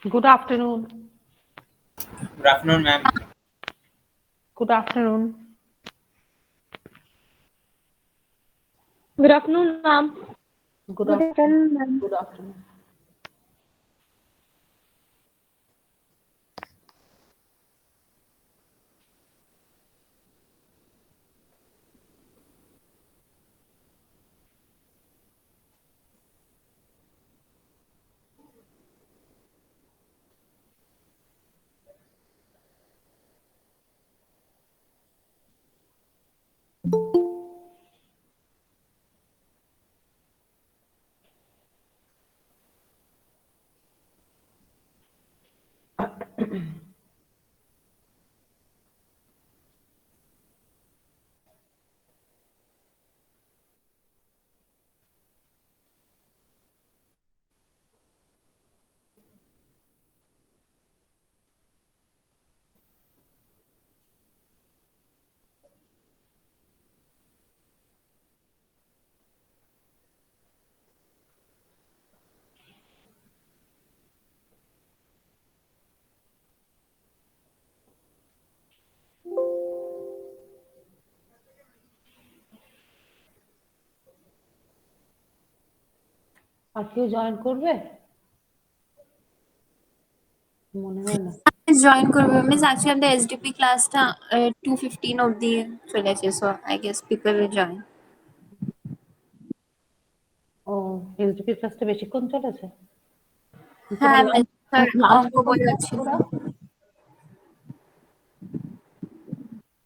Good afternoon. Good afternoon, ma'am. Good afternoon. Good afternoon, ma'am. Good Good afternoon. afternoon, ma'am. Good afternoon. আর কেউ join করবে? মনে হয় না। Join করবে miss actually আমাদের এসডিপি ক্লাসটা 2:15 অবধি চলেছে, so I guess people will join. ও এলজিপি ক্লাসটা বেশিক্ষণ চলেছে? হ্যাঁ মিস, স্যার লাঞ্চ অঙ্ক কখন বই করিস হচ্ছিল। তোরা?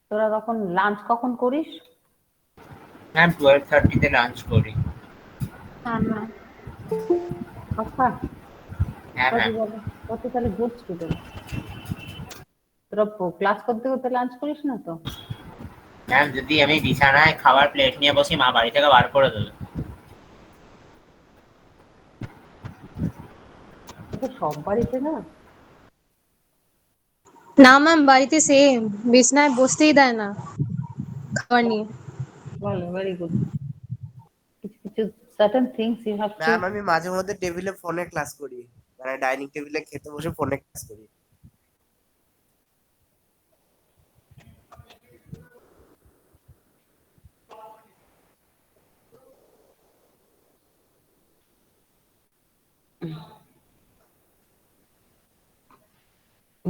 তোরা তখন লাঞ্চ কখন করিস? Ma'am, 12:30 তে লাঞ্চ করি। হ্যাঁ ম্যাম। আচ্ছা, হ্যাঁ তোরা ম্যাম। বলে কত তাহলে গুড স্টুডেন্ট। তোরা ক্লাস করতে করতে লাঞ্চ করিস না তো? ম্যাম, যদি আমি বিছানায় খাবার প্লেট নিয়ে বসি, মা বাড়ি থেকে বার করে দেবে। এটা সব বাড়িতে না। না ম্যাম, বাড়িতে সেম, বিছনায় বসতেই দেয় না খাবার নিয়ে। ভালো, ভেরি গুড। কিছু কিছু certain things you have to. Ma'am, আমি মাঝে মধ্যে টেবিলে ফোনে ক্লাস করি, মানে ডাইনিং টেবিলে খেতে বসে ফোনে ক্লাস করি।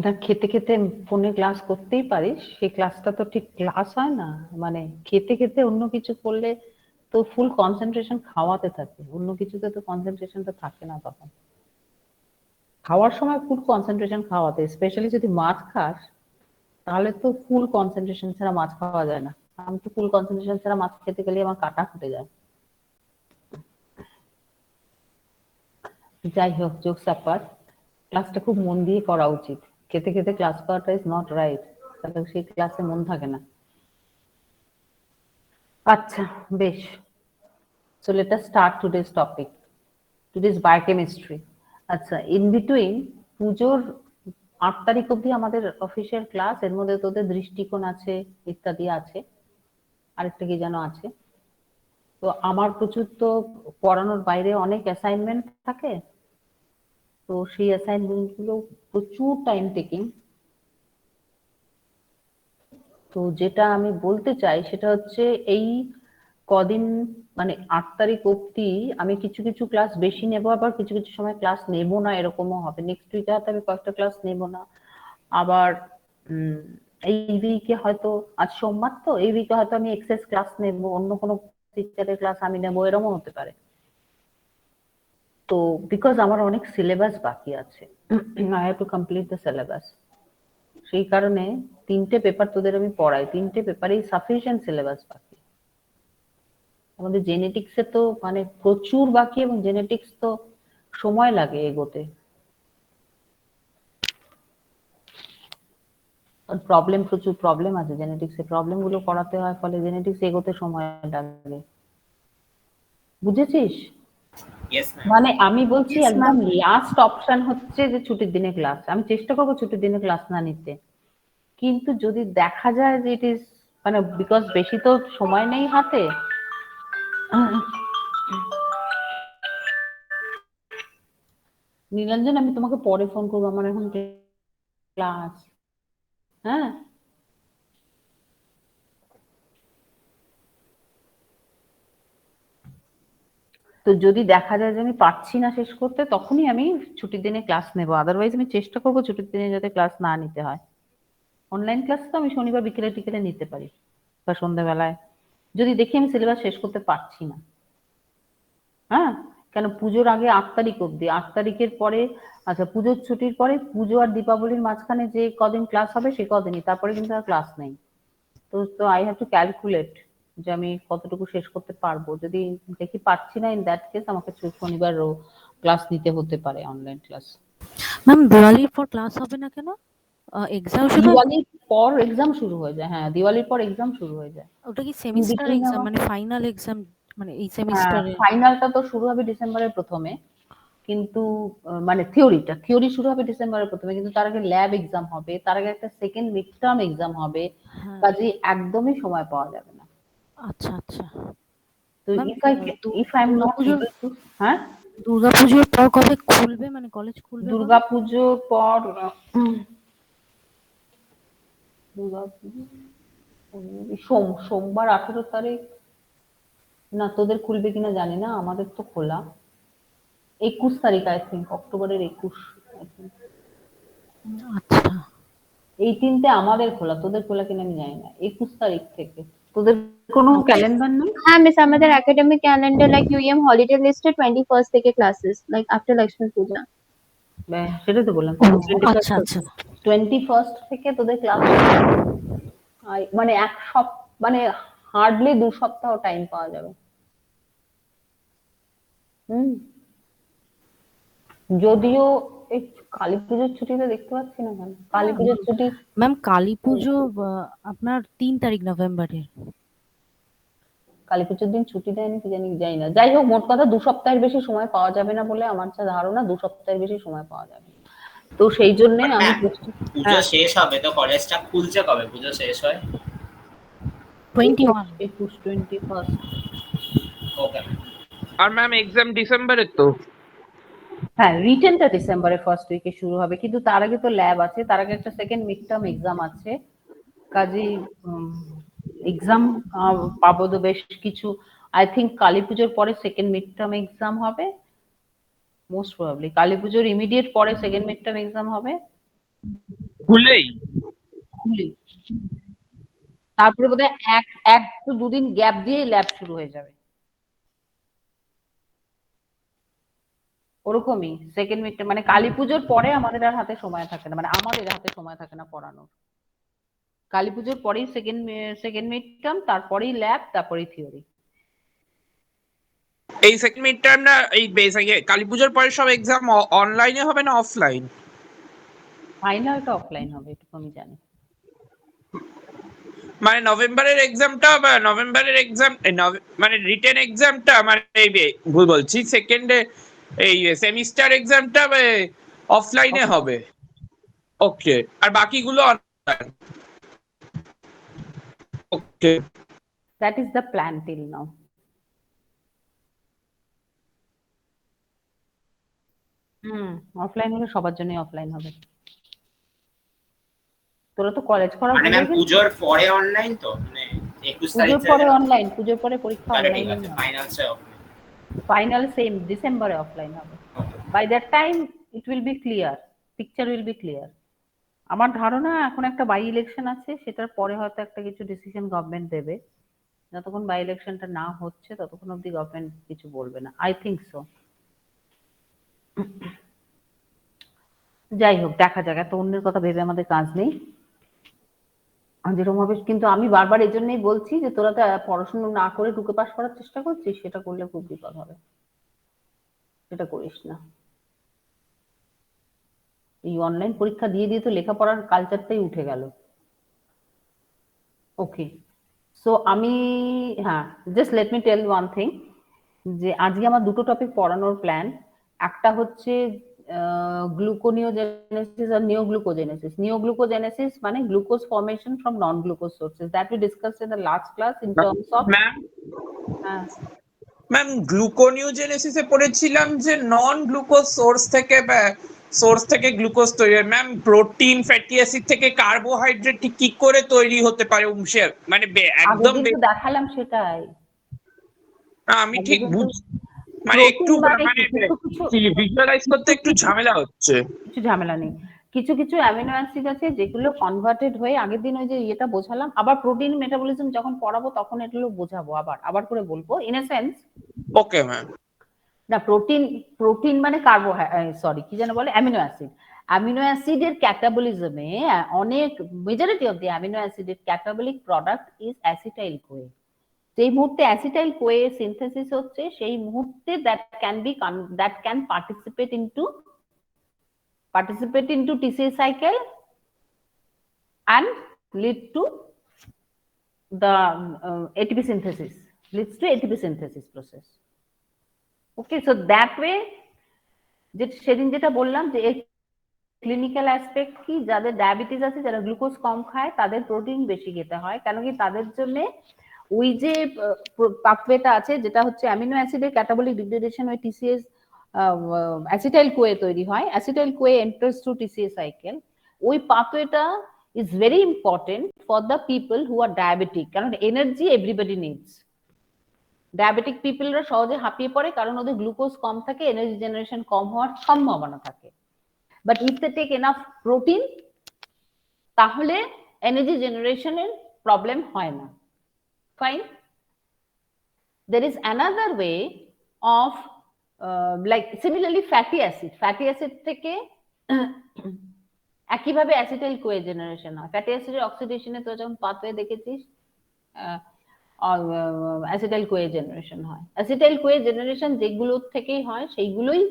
দেখ, খেতে খেতে ফোনে ক্লাস করতেই পারিস, সেই ক্লাসটা তো ঠিক ক্লাস হয় না। মানে খেতে খেতে অন্য কিছু করলে তো ফুল কনসেন্ট্রেশন খাওয়াতে থাকে, অন্য কিছুতে তো কনসেন্ট্রেশনটা থাকে না তখন। খাওয়ার সময় ফুল কনসেন্ট্রেশন খাওয়াতে, স্পেশালি যদি মাছ খাস তাহলে তো ফুল কনসেন্ট্রেশন ছাড়া মাছ খাওয়া যায় না। আমি তো ফুল কনসেন্ট্রেশন ছাড়া মাছ খেতে গেলে আমার কাটা ফুটে যায়। যাই হোক, জোকস অ্যাপার্ট, ক্লাসটা খুব মন দিয়ে করা উচিত। খেতে খেতে ক্লাস করাটা ইজ নট রাইট, তাহলে সেই ক্লাসে মন থাকে না। আচ্ছা, বেশ। So let us start today's topic. Today's biochemistry. আচ্ছা, in between পুজোর 8 তারিখ অবধি আমাদের অফিসিয়াল ক্লাস, এর মধ্যে তোদের দৃষ্টিকোণ আছে, ইত্যাদি আছে, আরেকটা কি যেন আছে। তো আমার প্রচুর তো পড়ানোর বাইরে অনেক অ্যাসাইনমেন্ট থাকে, তো সেই অ্যাসাইনমেন্ট গুলো প্রচুর টাইম টেকিং। তো যেটা আমি বলতে চাই সেটা হচ্ছে, এই কদিন মানে 8 তারিখ অবধি আমি কিছু কিছু ক্লাস বেশি নেব, আবার কিছু কিছু সময় ক্লাস নেব না, এরকমও হবে। নেক্সট উইকে হয়তো আমি কয়েকটা ক্লাস নেব না, আবার এই উইকে হয়তো, আজ সোমবার তো, এই উইকে হয়তো আমি এক্সেস ক্লাস নেব, অন্য কোনো টিচারের ক্লাস আমি নেবো, এরকমও হতে পারে। তো বিকজ আমার অনেক সিলেবাস বাকি আছে, I have to complete the syllabus. সেই কারণে 3টে পেপার তোদের আমি পড়াই, 3টে পেপারেই সাফিসিয়েন্ট সিলেবাস বাকি। আমাদের জেনেটিক্সে তো মানে প্রচুর বাকি, এবং জেনেটিক্স তো সময় লাগে এগোতে। প্রবলেম, প্রচুর প্রবলেম আছে জেনেটিক্সে, প্রবলেম গুলো করাতে হয়, ফলে জেনেটিক্স এগোতে সময় লাগে। বুঝেছিস? Yes ma'am. মানে আমি বলছি Yes, একদম ma'am. লাস্ট অপশন হচ্ছে যে ছুটির দিনে ক্লাস। আমি চেষ্টা করবো ছুটির দিনে ক্লাস না নিতে, কিন্তু যদি দেখা যায় যে ইট ইজ মানে বিকজ বেশি তো সময় নেই হাতে, নীলাঞ্জন, আমি তোমাকে পরে ফোন করবো, আমার এখন ক্লাস। হ্যাঁ, তো যদি দেখা যায় যে আমি পারছি না শেষ করতে, তখনই আমি ছুটির দিনে ক্লাস নেব। আদারওয়াইজ আমি চেষ্টা করবো ছুটির দিনে যাতে ক্লাস না নিতে হয়। অনলাইন ক্লাস তো আমি শনিবার বিকেলে টিকেলে নিতে পারি, বা সন্ধ্যাবেলায়, যদি দেখি আমি সিলেবাস শেষ করতে পারছি না। হ্যাঁ, কেন পুজোর আগে 8 তারিখ অব্দি, 8 তারিখের পরে, আচ্ছা পুজোর ছুটির পরে, পুজো আর দীপাবলির মাঝখানে যে কদিন ক্লাস হবে সে কদিনই, তারপরে কিন্তু আর ক্লাস নেই। তো তো আই হ্যাভ টু ক্যালকুলেট যে আমি কতটুকু শেষ করতে পারবো। যদি দেখি পারছি না, ইন দ্যাট কেস আমাকে শনিবারও ক্লাস নিতে হতে পারে, অনলাইন ক্লাস। ম্যাম দিওয়ালির পর ক্লাস হবে না কেন? এক্সাম শুরু হয়? দিওয়ালির পর এক্সাম শুরু হয়ে যায়, হ্যাঁ দিওয়ালির পর এক্সাম শুরু হয়ে যায়। ওটা কি সেমিস্টার between এক্সাম, আমার, মানে ফাইনাল এক্সাম, মানে এই হ্যাঁ সেমিস্টারে? ফাইনালটা তো শুরু হবে ডিসেম্বরের প্রথমে, কিন্তু মানে থিওরি শুরু হবে ডিসেম্বরের প্রথমে, কিন্তু তার আগে ল্যাব এক্সাম হবে, তার আগে একটা সেকেন্ড মিড টার্ম এক্সাম হবে, হ্যাঁ, কাজে একদমই সময় পাওয়া যাবে না। আচ্ছা আচ্ছা। তো ma'am if I am not দুর্গাপুজোর এবল টু, হ্যাঁ দুর্গাপুজোর পর কবে খুলবে, মানে কলেজ খুলবে কবে? দুর্গাপুজোর পর, দুর্গাপুজো সোমবার 18 তারিখ, না তোদের খুলবে কিনা জানি না, আমাদের তো খোলা 21 তারিখ, আই থিঙ্ক অক্টোবরের 21। আচ্ছা। 18তে আমাদের খোলা, তোদের খোলা কিনা আমি জানি না। 21 তারিখ থেকে। তোদের কোনো ক্যালেন্ডার নেই? হ্যাঁ মিস, আমাদের academic calendar like UM holiday লিস্টে 21st থেকে ক্লাসেস লাইক আফটার লক্ষ্মী পূজা। সেটাই তো বললাম, ও, আচ্ছা আচ্ছা। 21st থেকে তোদের ক্লাস, মানে মানে হার্ডলি 2 সপ্তাহ টাইম পাওয়া যাবে। হুম, যদিও এই কালী পুজোর ছুটিতে দেখতে পাচ্ছি না কেন, কালী পুজোর ছুটি, ম্যাম কালী পুজো আপনার 3 তারিখ নভেম্বরের। কালী পুজোর দিন ছুটি দেয় নাকি জানি না। যাই হোক, মোট কথা 2 সপ্তাহের বেশি সময় পাওয়া যাবে না বলে আমার যা ধারণা, 2 সপ্তাহের বেশি সময় পাওয়া যাবে না। তো সেই জন্য আমি পুজো শেষ হবে তো কলেজটা খুলছে কবে? পুজো শেষ হয় 21। 21 ওকে। আর ম্যাম এক্সাম ডিসেম্বরের তো? হ্যাঁ, রিটেনটা ডিসেম্বরের ফার্স্ট উইকে শুরু হবে, কিন্তু তার আগে তো ল্যাব আছে, তার আগে একটা সেকেন্ড মিড টার্ম এক্সাম আছে, কাজেই এক্সাম পাবো তো বেশ কিছু। আই থিঙ্ক কালী পুজোর পরে সেকেন্ড মিড টার্ম এক্সাম হবে, মোস্ট প্রবাবলি কালী পুজোর ইমিডিয়েট পরে সেকেন্ড মিড টার্ম এক্সাম হবে, খুলেই? তারপরে বোধহয় এক তো 2 দিন গ্যাপ দিয়ে ল্যাব শুরু হয়ে যাবে, ওরকমই সেকেন্ড মিড টার্ম। মানে কালী পুজোর পরে আমাদের আর হাতে সময় থাকে না, মানে আমাদের হাতে সময় থাকে না পড়ানোর। কালী পুজোর পরেই সেকেন্ড মিড টার্ম, তারপরেই ল্যাব, তারপরেই থিওরি। এই সেকেন্ড মিড টার্মটা এই কালী পুজোর পরে সব এক্সাম অনলাইনে হবে না অফলাইন? ফাইনালটা অফলাইন হবে, এটুকু আমি জানি। মানে নভেম্বরের এক্সামটা বা নভেম্বরের এক্সাম মানে রিটেন এক্সামটা, মানে ভুল বলছি, সেকেন্ডে এই সেমিস্টার এক্সামটা অফলাইনে হবে। ওকে, আর বাকিগুলো online? Okay. That is the plan till now. Offline হলে সবার জন্য অফলাইন হবে। তোরা তো কলেজ করা মানে ভুলে ম্যাম গেছিস। পুজোর পরে অনলাইন তো, মানে 21 তারিখ পুজোর পরে অনলাইন, পুজোর পরে পরীক্ষা তাহলে ঠিক অনলাইন আছে, হবে। ফাইনালসে ফাইনাল সেম ডিসেম্বরে অফলাইন হবে। By that time it will be clear, picture will be clear. আমার ধারণা এখন একটা বাই ইলেকশন আছে, সেটার পরে হয়তো একটা কিছু ডিসিশন গভর্নমেন্ট দেবে। যতক্ষণ বাই ইলেকশনটা না হচ্ছে ততক্ষণ অব্দি গভর্নমেন্ট কিছু বলবে না, আই থিঙ্ক সো। যাই হোক, দেখা যাক, এত অন্যের কথা ভেবে আমাদের কাজ নেই। যেরকম হবে, কিন্তু আমি বারবার এই জন্যই বলছি যে তোরা তো পড়াশোনা না করে ঢুকে পাস করার চেষ্টা করছিস, সেটা করলে খুব বিপদ হবে, সেটা করিস না। এই অনলাইন পরীক্ষা দিয়ে দিয়ে তো লেখাপড়ার কালচারটাই উঠে গেল। ওকে, সো আমি, হ্যাঁ, just let me tell one thing, যে আজকে আমার 2টো টপিক পড়ানোর প্ল্যান। একটা হচ্ছে গ্লুকোনিওজেনেসিস আর নিওগ্লুকোজেনেসিস। নিওগ্লুকোজেনেসিস মানে glucose formation from non glucose sources, that we discussed in the last class in terms of, ma'am হ্যাঁ ম্যাম গ্লুকোনিওজেনেসিসে পড়েছিলাম যে নন গ্লুকোজ সোর্স থেকে গ্লুকোজ তৈরি হয়। ম্যাম প্রোটিন ফ্যাটি অ্যাসিড থেকে কার্বোহাইড্রেট কি করে তৈরি হতে পারে মানে আগের একদম দিন তো দেখালাম সেটাই। আমি আগের ঠিক দিন তো মানে একটু প্রোটিন মানে মানে কিছু ভিজুয়ালাইজ করতে একটু ঝামেলা হচ্ছে। কিছু ঝামেলা নেই। কিছু কিছু অ্যামিনো অ্যাসিড আছে যেগুলো কনভার্টেড হয়ে, আগের দিন ওই যে এটা বোঝালাম, আবার প্রোটিন মেটাবলিজম যখন পড়াবো তখন এগুলো বোঝাবো, আবার করে বলবো in a sense. Okay ma'am. না, প্রোটিন মানে সরি কি যেন বলে, অ্যামিনো অ্যাসিড। অ্যামিনো অ্যাসিডের ক্যাটাবলিজমে অনেক মেজরিটি অফ দি অ্যামিনো অ্যাসিডের catabolic product is acetyl CoA. যেই মুহূর্তে অ্যাসিটাইল কোয়ে সিনথেসিস হচ্ছে সেই মুহূর্তে that can participate into TCA cycle and lead to the ATP synthesis, leads to ATP synthesis process. Okay, so that way সেদিন যেটা বললাম যে ক্লিনিক্যাল অ্যাসপেক্ট কি, যাদের ডায়াবেটিস আছে, যারা গ্লুকোজ কম খায় তাদের প্রোটিন বেশি খেতে হয়, কেন কি তাদের জন্য ওই যে পাথওয়েটা আছে যেটা হচ্ছে অ্যামিনো অ্যাসিডের ক্যাটাবলিক ডিগ্রেডেশন ওই টিসিএস অ্যাসিটাইল কোয়ে তৈরি হয়, acetyl CoA enters through TCA cycle. ওই পাথওয়েটা is very important for the people who are diabetic, কারণ এনার্জি এভরিবডি নিডস। ডায়াবেটিক পিপলরা সহজে হাঁপিয়ে পড়ে কারণ ওদের গ্লুকোজ কম থাকে, এনার্জি জেনারেশন কম হওয়ার সম্ভাবনা থাকে। But if they take enough protein তাহলে এনার্জি জেনারেশনের প্রবলেম হয় না। Fine. There is another way of like similarly fatty acid থেকে একইভাবে অ্যাসিটাইল কোয়ে জেনারেশন হয়। ফ্যাটি অ্যাসিডের অক্সিডেশনে তো যখন পাথওয়ে দেখেছিস অ্যাসিটাইল কোয়ে জেনারেশন হয়। অ্যাসিটাইল কোয়ে জেনারেশন যেগুলো থেকেই হয় সেইগুলোই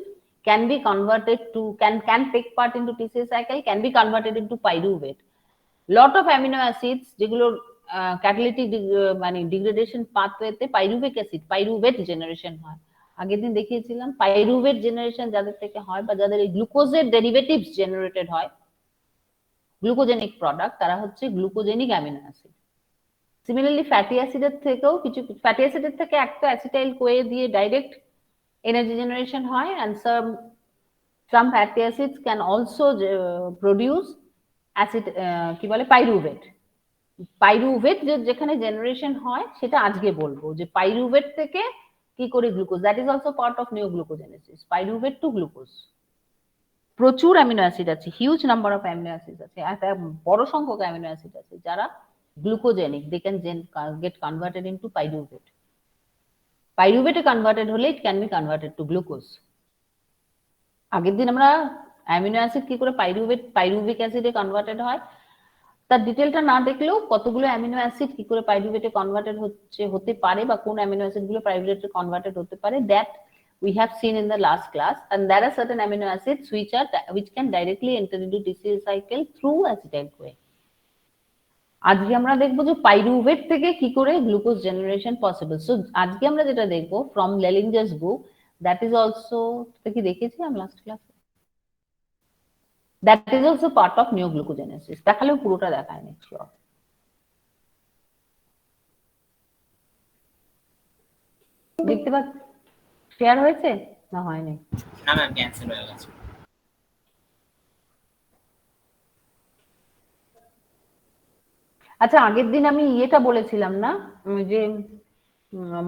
can be converted to can take part into TCA cycle, can be converted into pyruvate. Lot of amino acids যেগুলোর ক্যাটালিটিক মানে ডিগ্রেডেশন পাথওয়েতে পাইরুভেট জেনারেশন হয়। আগের দিন দেখিয়েছিলাম পাইরুভেট জেনারেশন যাদের থেকে হয় বা যাদের এই গ্লুকোজের ডেরিভেটিভস জেনারেটেড হয়, গ্লুকোজেনিক প্রোডাক্ট, তারা হচ্ছে glucogenic amino acid. Similarly fatty অ্যাসিডের থেকেও কিছু ফ্যাটি অ্যাসিডের থেকে একটা অ্যাসিটাইল কোয়ে দিয়ে ডাইরেক্ট এনার্জি জেনারেশন হয়, and some fatty acids can also produce acid কি বলে পাইরুভেট যেখানে জেনারেশন হয় সেটা আজকে বলবো, যে পাইরুভেট থেকে কি করে glucose, that is also part of neoglucogenesis, pyruvate to glucose. প্রচুর অ্যামিনো অ্যাসিড আছে, huge number of amino acid আছে, একটা বড় সংখ্যক অ্যামিনো অ্যাসিড আছে যারা glucogenic, they can get converted into pyruvate. পাইরুভেটে কনভার্টেড হলে it can be converted to glucose. আগের দিন আমরা অ্যামিনো অ্যাসিড কি করে পাইরুভিক অ্যাসিডে কনভার্টেড হয় তার ডিটেলটা না দেখলেও কতগুলো অ্যামিনো অ্যাসিড কি করে পাইরুভেটে কনভার্টেড হতে পারে বা কোন অ্যামিনো অ্যাসিড গুলো পাইরুভেটে কনভার্টেড হতে পারে, that we have seen in the last class, and there are certain amino acids which can directly enter into TCA cycle through acetyl CoA. আজকে আমরা দেখবো যে পাইরুভেট থেকে কি করে গ্লুকোজ জেনারেশন পসিবল। সো আজকে আমরা যেটা দেখবো from Lehninger's book, that is also, কি দেখেছিলাম লাস্ট ক্লাসে, that is also part of neoglucogenesis. দেখালেও পুরোটা দেখায়নি। দেখতে পাচ্ছ শেয়ার হয়েছে না হয়নি? না ম্যাম, ক্যান্সেল হয়ে গেছে। আচ্ছা, আগের দিন আমি ইয়েটা বলেছিলাম না, যে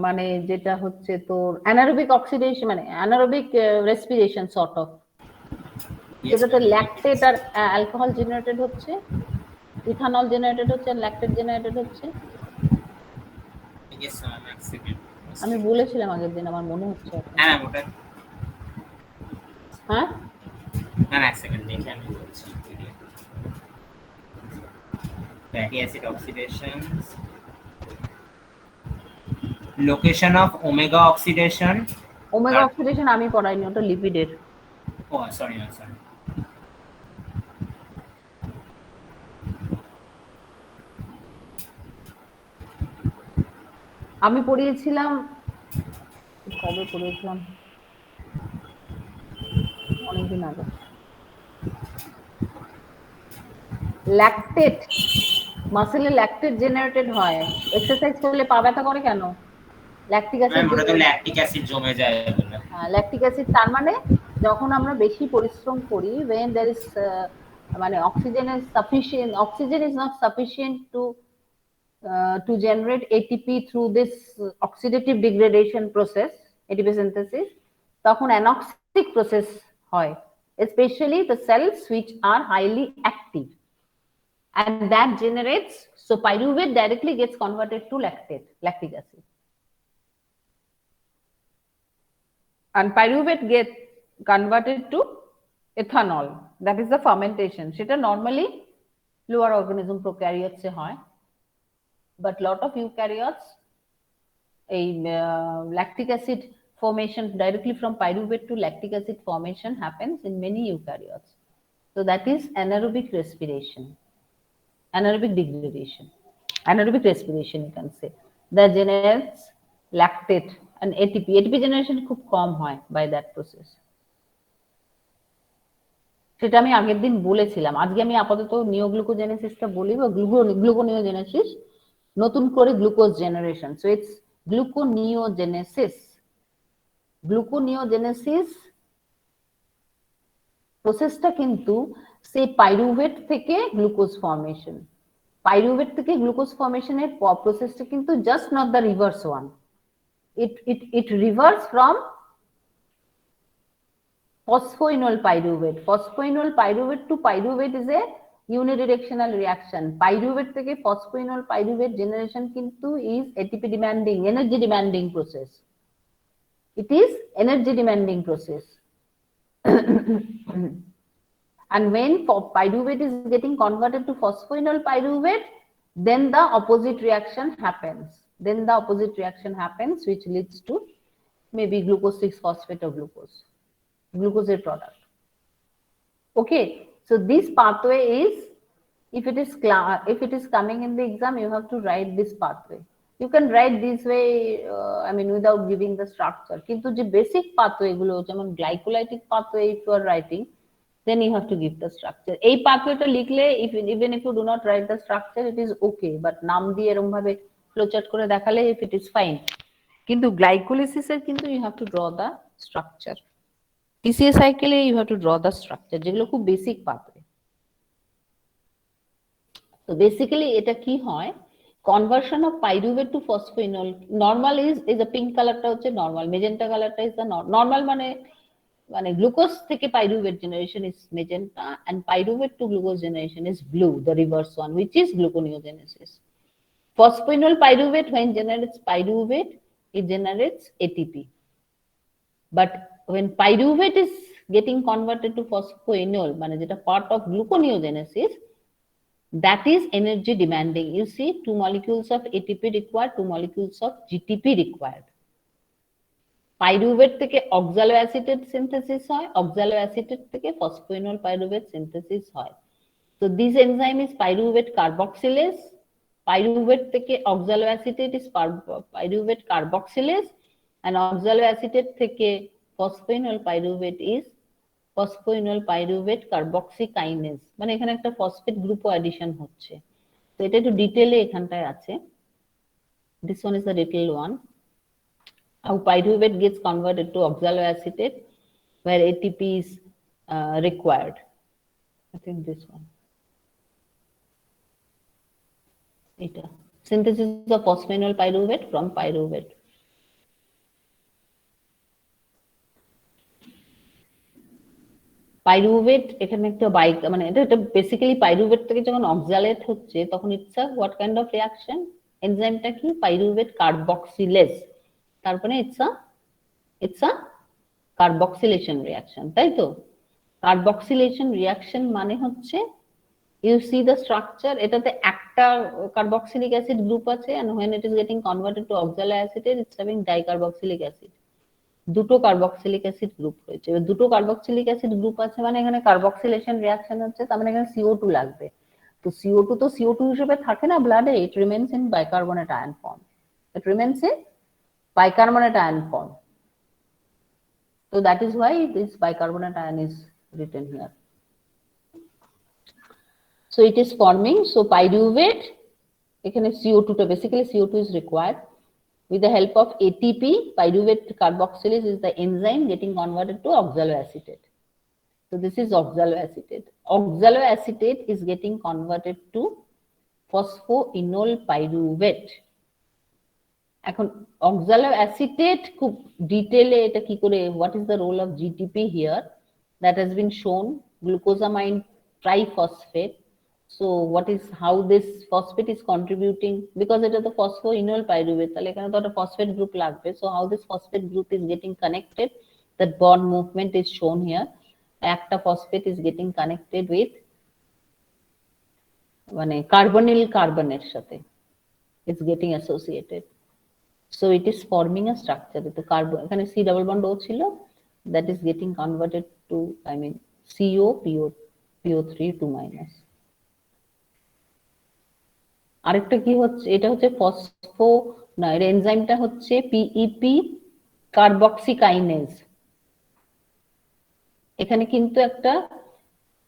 মানে যেটা হচ্ছে তোর অ্যানারোবিক অক্সিডেশন, মানে অ্যানারোবিক রেসপিরেশন সর্ট অফ, যেটাতে ল্যাকটেট আর অ্যালকোহল জেনারেটেড হচ্ছে, ইথানল জেনারেটেড হচ্ছে, ল্যাকটেট জেনারেটেড হচ্ছে। আমি বলেছিলাম আগের দিন, আমার মনে হচ্ছে। হ্যাঁ ওটা, হ্যাঁ ম্যাম এক সেকেন্ড দেখে আমি বলছি। Fatty acid oxidation, location of omega oxidation. Omega oxidation আমি পড়াইনি, ওটা লিপিডের। ও সরি ম্যাম, সরি। আমি পড়িয়েছিলাম, কবে পড়িয়েছিলাম, অনেকদিন আগে। ল্যাকটেট, মাসেলে ল্যাকটেট জেনারেটেড হয়, এক্সারসাইজ করলে পা ব্যথা করে কেন? ল্যাকটিক অ্যাসিড ওটা তো ল্যাকটিক অ্যাসিড জমে যায় বলে। ল্যাকটিক অ্যাসিড তার মানে যখন আমরা বেশি পরিশ্রম করি, when there is মানে oxygen is not sufficient to generate ATP through this oxidative degradation process, ATP synthesis, তখন anoxic process হয়, especially the cells which are highly active, and that generates, so pyruvate directly gets converted to lactic acid, and pyruvate gets converted to ethanol, that is the fermentation. সেটা normally lower organism prokaryotes এ হয়, but lot of eukaryotes a lactic acid formation directly from pyruvate to lactic acid formation happens in many eukaryotes. So that is anaerobic respiration, anaerobic degradation, anaerobic respiration you can say, that generates lactate and ATP generation খুব কম হয় by that process. সেটা আমি আগের দিন বলেছিলাম, আজকে আমি আপাতত নিওগ্লুকোজেনেসিসটা বলি, বা গ্লুকোনিওজেনেসিস, নতুন করে glucose generation. So it's gluconeogenesis. Gluconeogenesis প্রসেসটা কিন্তু সেই পাইরুভেট থেকে গ্লুকোজ ফর্মেশন, পাইরুভেট থেকে গ্লুকোজ ফর্মেশনের প্রসেসটা কিন্তু just not the reverse one, it reverse from phosphoenol pyruvate. Phosphoenol pyruvate to pyruvate is a unidirectional reaction. Pyruvate থেকে phosphoenol pyruvate generation কিন্তু is ATP demanding, energy demanding process. It is energy demanding process. And when pyruvate is getting converted to phosphoenol pyruvate, then the opposite reaction happens. Then the opposite reaction happens, which leads to maybe glucose 6-phosphate or glucose product. Okay, so this pathway is, if it is coming in the exam, you have to write this pathway. You can write this way, I mean without giving the structure, কিন্তু যে basic pathway গুলো যেমন glycolytic pathway if you are writing, then you have to give the structure. এই pathwayটা লিখলে even if you do not write the structure, it is okay, but নাম দিয়ে এরকম ভাবে flowchart করে দেখালে if it is fine, কিন্তু glycolysis এর কিন্তু you have to draw the structure. TCA cycle you have to draw the structure, যেগুলো খুব basic pathway. So basically এটা কি হয়, conversion of pyruvate to phosphoenol, normal is a pink colorটা হচ্ছে normal, magenta colorটা is the normal, মানে glucose থেকে pyruvate generation is magenta, and pyruvate to glucose generation is blue, the reverse one, which is gluconeogenesis. Phosphoenol pyruvate, when generates pyruvate, it generates ATP, but when pyruvate is getting converted to phosphoenol, মানে যেটা part of gluconeogenesis, that is energy demanding. You see, 2 molecules of ATP required, 2 molecules of GTP required. Pyruvate থেকে oxaloacetate synthesis হয়, oxaloacetate থেকে phosphoenol pyruvate synthesis হয়. So this enzyme is pyruvate carboxylase. Pyruvate থেকে oxaloacetate is pyruvate carboxylase, and oxaloacetate থেকে phosphoenol pyruvate is phosphoenol pyruvate carboxykinase, মানে এখানে একটা phosphate গ্রুপও addition হচ্ছে। তো এটা একটু ডিটেইলে এখানটায় আছে, this one is the detailed one, how pyruvate gets converted to oxaloacetate where ATP is required. I think this one, এটা synthesis of phosphoenol pyruvate from pyruvate. Pyruvate এখানে একটা মানে এটা বেসিক্যালি পাইরুভেট থেকে যখন অক্সালেট হচ্ছে তখন it's a what kind of reaction, এনজাইমটা কি, পাইরুভেট কার্বক্সিলেজ, তারপরে ইটস আ কার্বক্সিলেশন রিঅ্যাকশন, তাই তো? কার্বক্সিলেশন রিঅ্যাকশন মানে হচ্ছে, ইউ সি দ্য স্ট্রাকচার, এটাতে একটা কার্বক্সিলিক অ্যাসিড গ্রুপ আছে, and when it is getting converted to oxaloacetate, it's having dicarboxylic acid. দুটো কার্বক্সিলিক অ্যাসিড গ্রুপ রয়েছে, এবার দুটো কার্বক্সিলিক অ্যাসিড গ্রুপ আছে মানে এখানে কার্বক্সিলেশন রিঅ্যাকশন হচ্ছে, তার মানে এখানে CO2 লাগবে। তো CO2 তো CO2 হিসেবে থাকে না ব্লাডে, it remains in bicarbonate ion form, it remains in bicarbonate ion form. So that is why this bicarbonate ion is written here. So it is forming, so pyruvate, এখানে CO2 টা, basically CO2 is required, with the help of ATP, pyruvate carboxylase is the enzyme getting converted to oxaloacetate. So this is oxaloacetate. Oxaloacetate is getting converted to phosphoenol pyruvate. এখন oxaloacetate খুব ডিটেইলে এটা কি করে, what is the role of GTP here, that has been shown, glucosamine triphosphate. So what is, how this phosphate is contributing, because এটা তো phosphoenol pyruvate, তাহলে এখানে তো একটা phosphate group লাগবে. So how this phosphate group is getting connected, that bond movement is shown here. একটা phosphate is getting connected with মানে carbonyl কার্বনের সাথে, it's getting associated. So it is forming a structure. তো carbon এখানে C double bond O ছিল, that is getting converted to, I mean CO PO3 2-. আরেকটা কি হচ্ছে, এটা হচ্ছে ফসফো না, এর এনজাইমটা হচ্ছে PEP কার্বক্সিকাইনেজ। এখানে কিন্তু একটা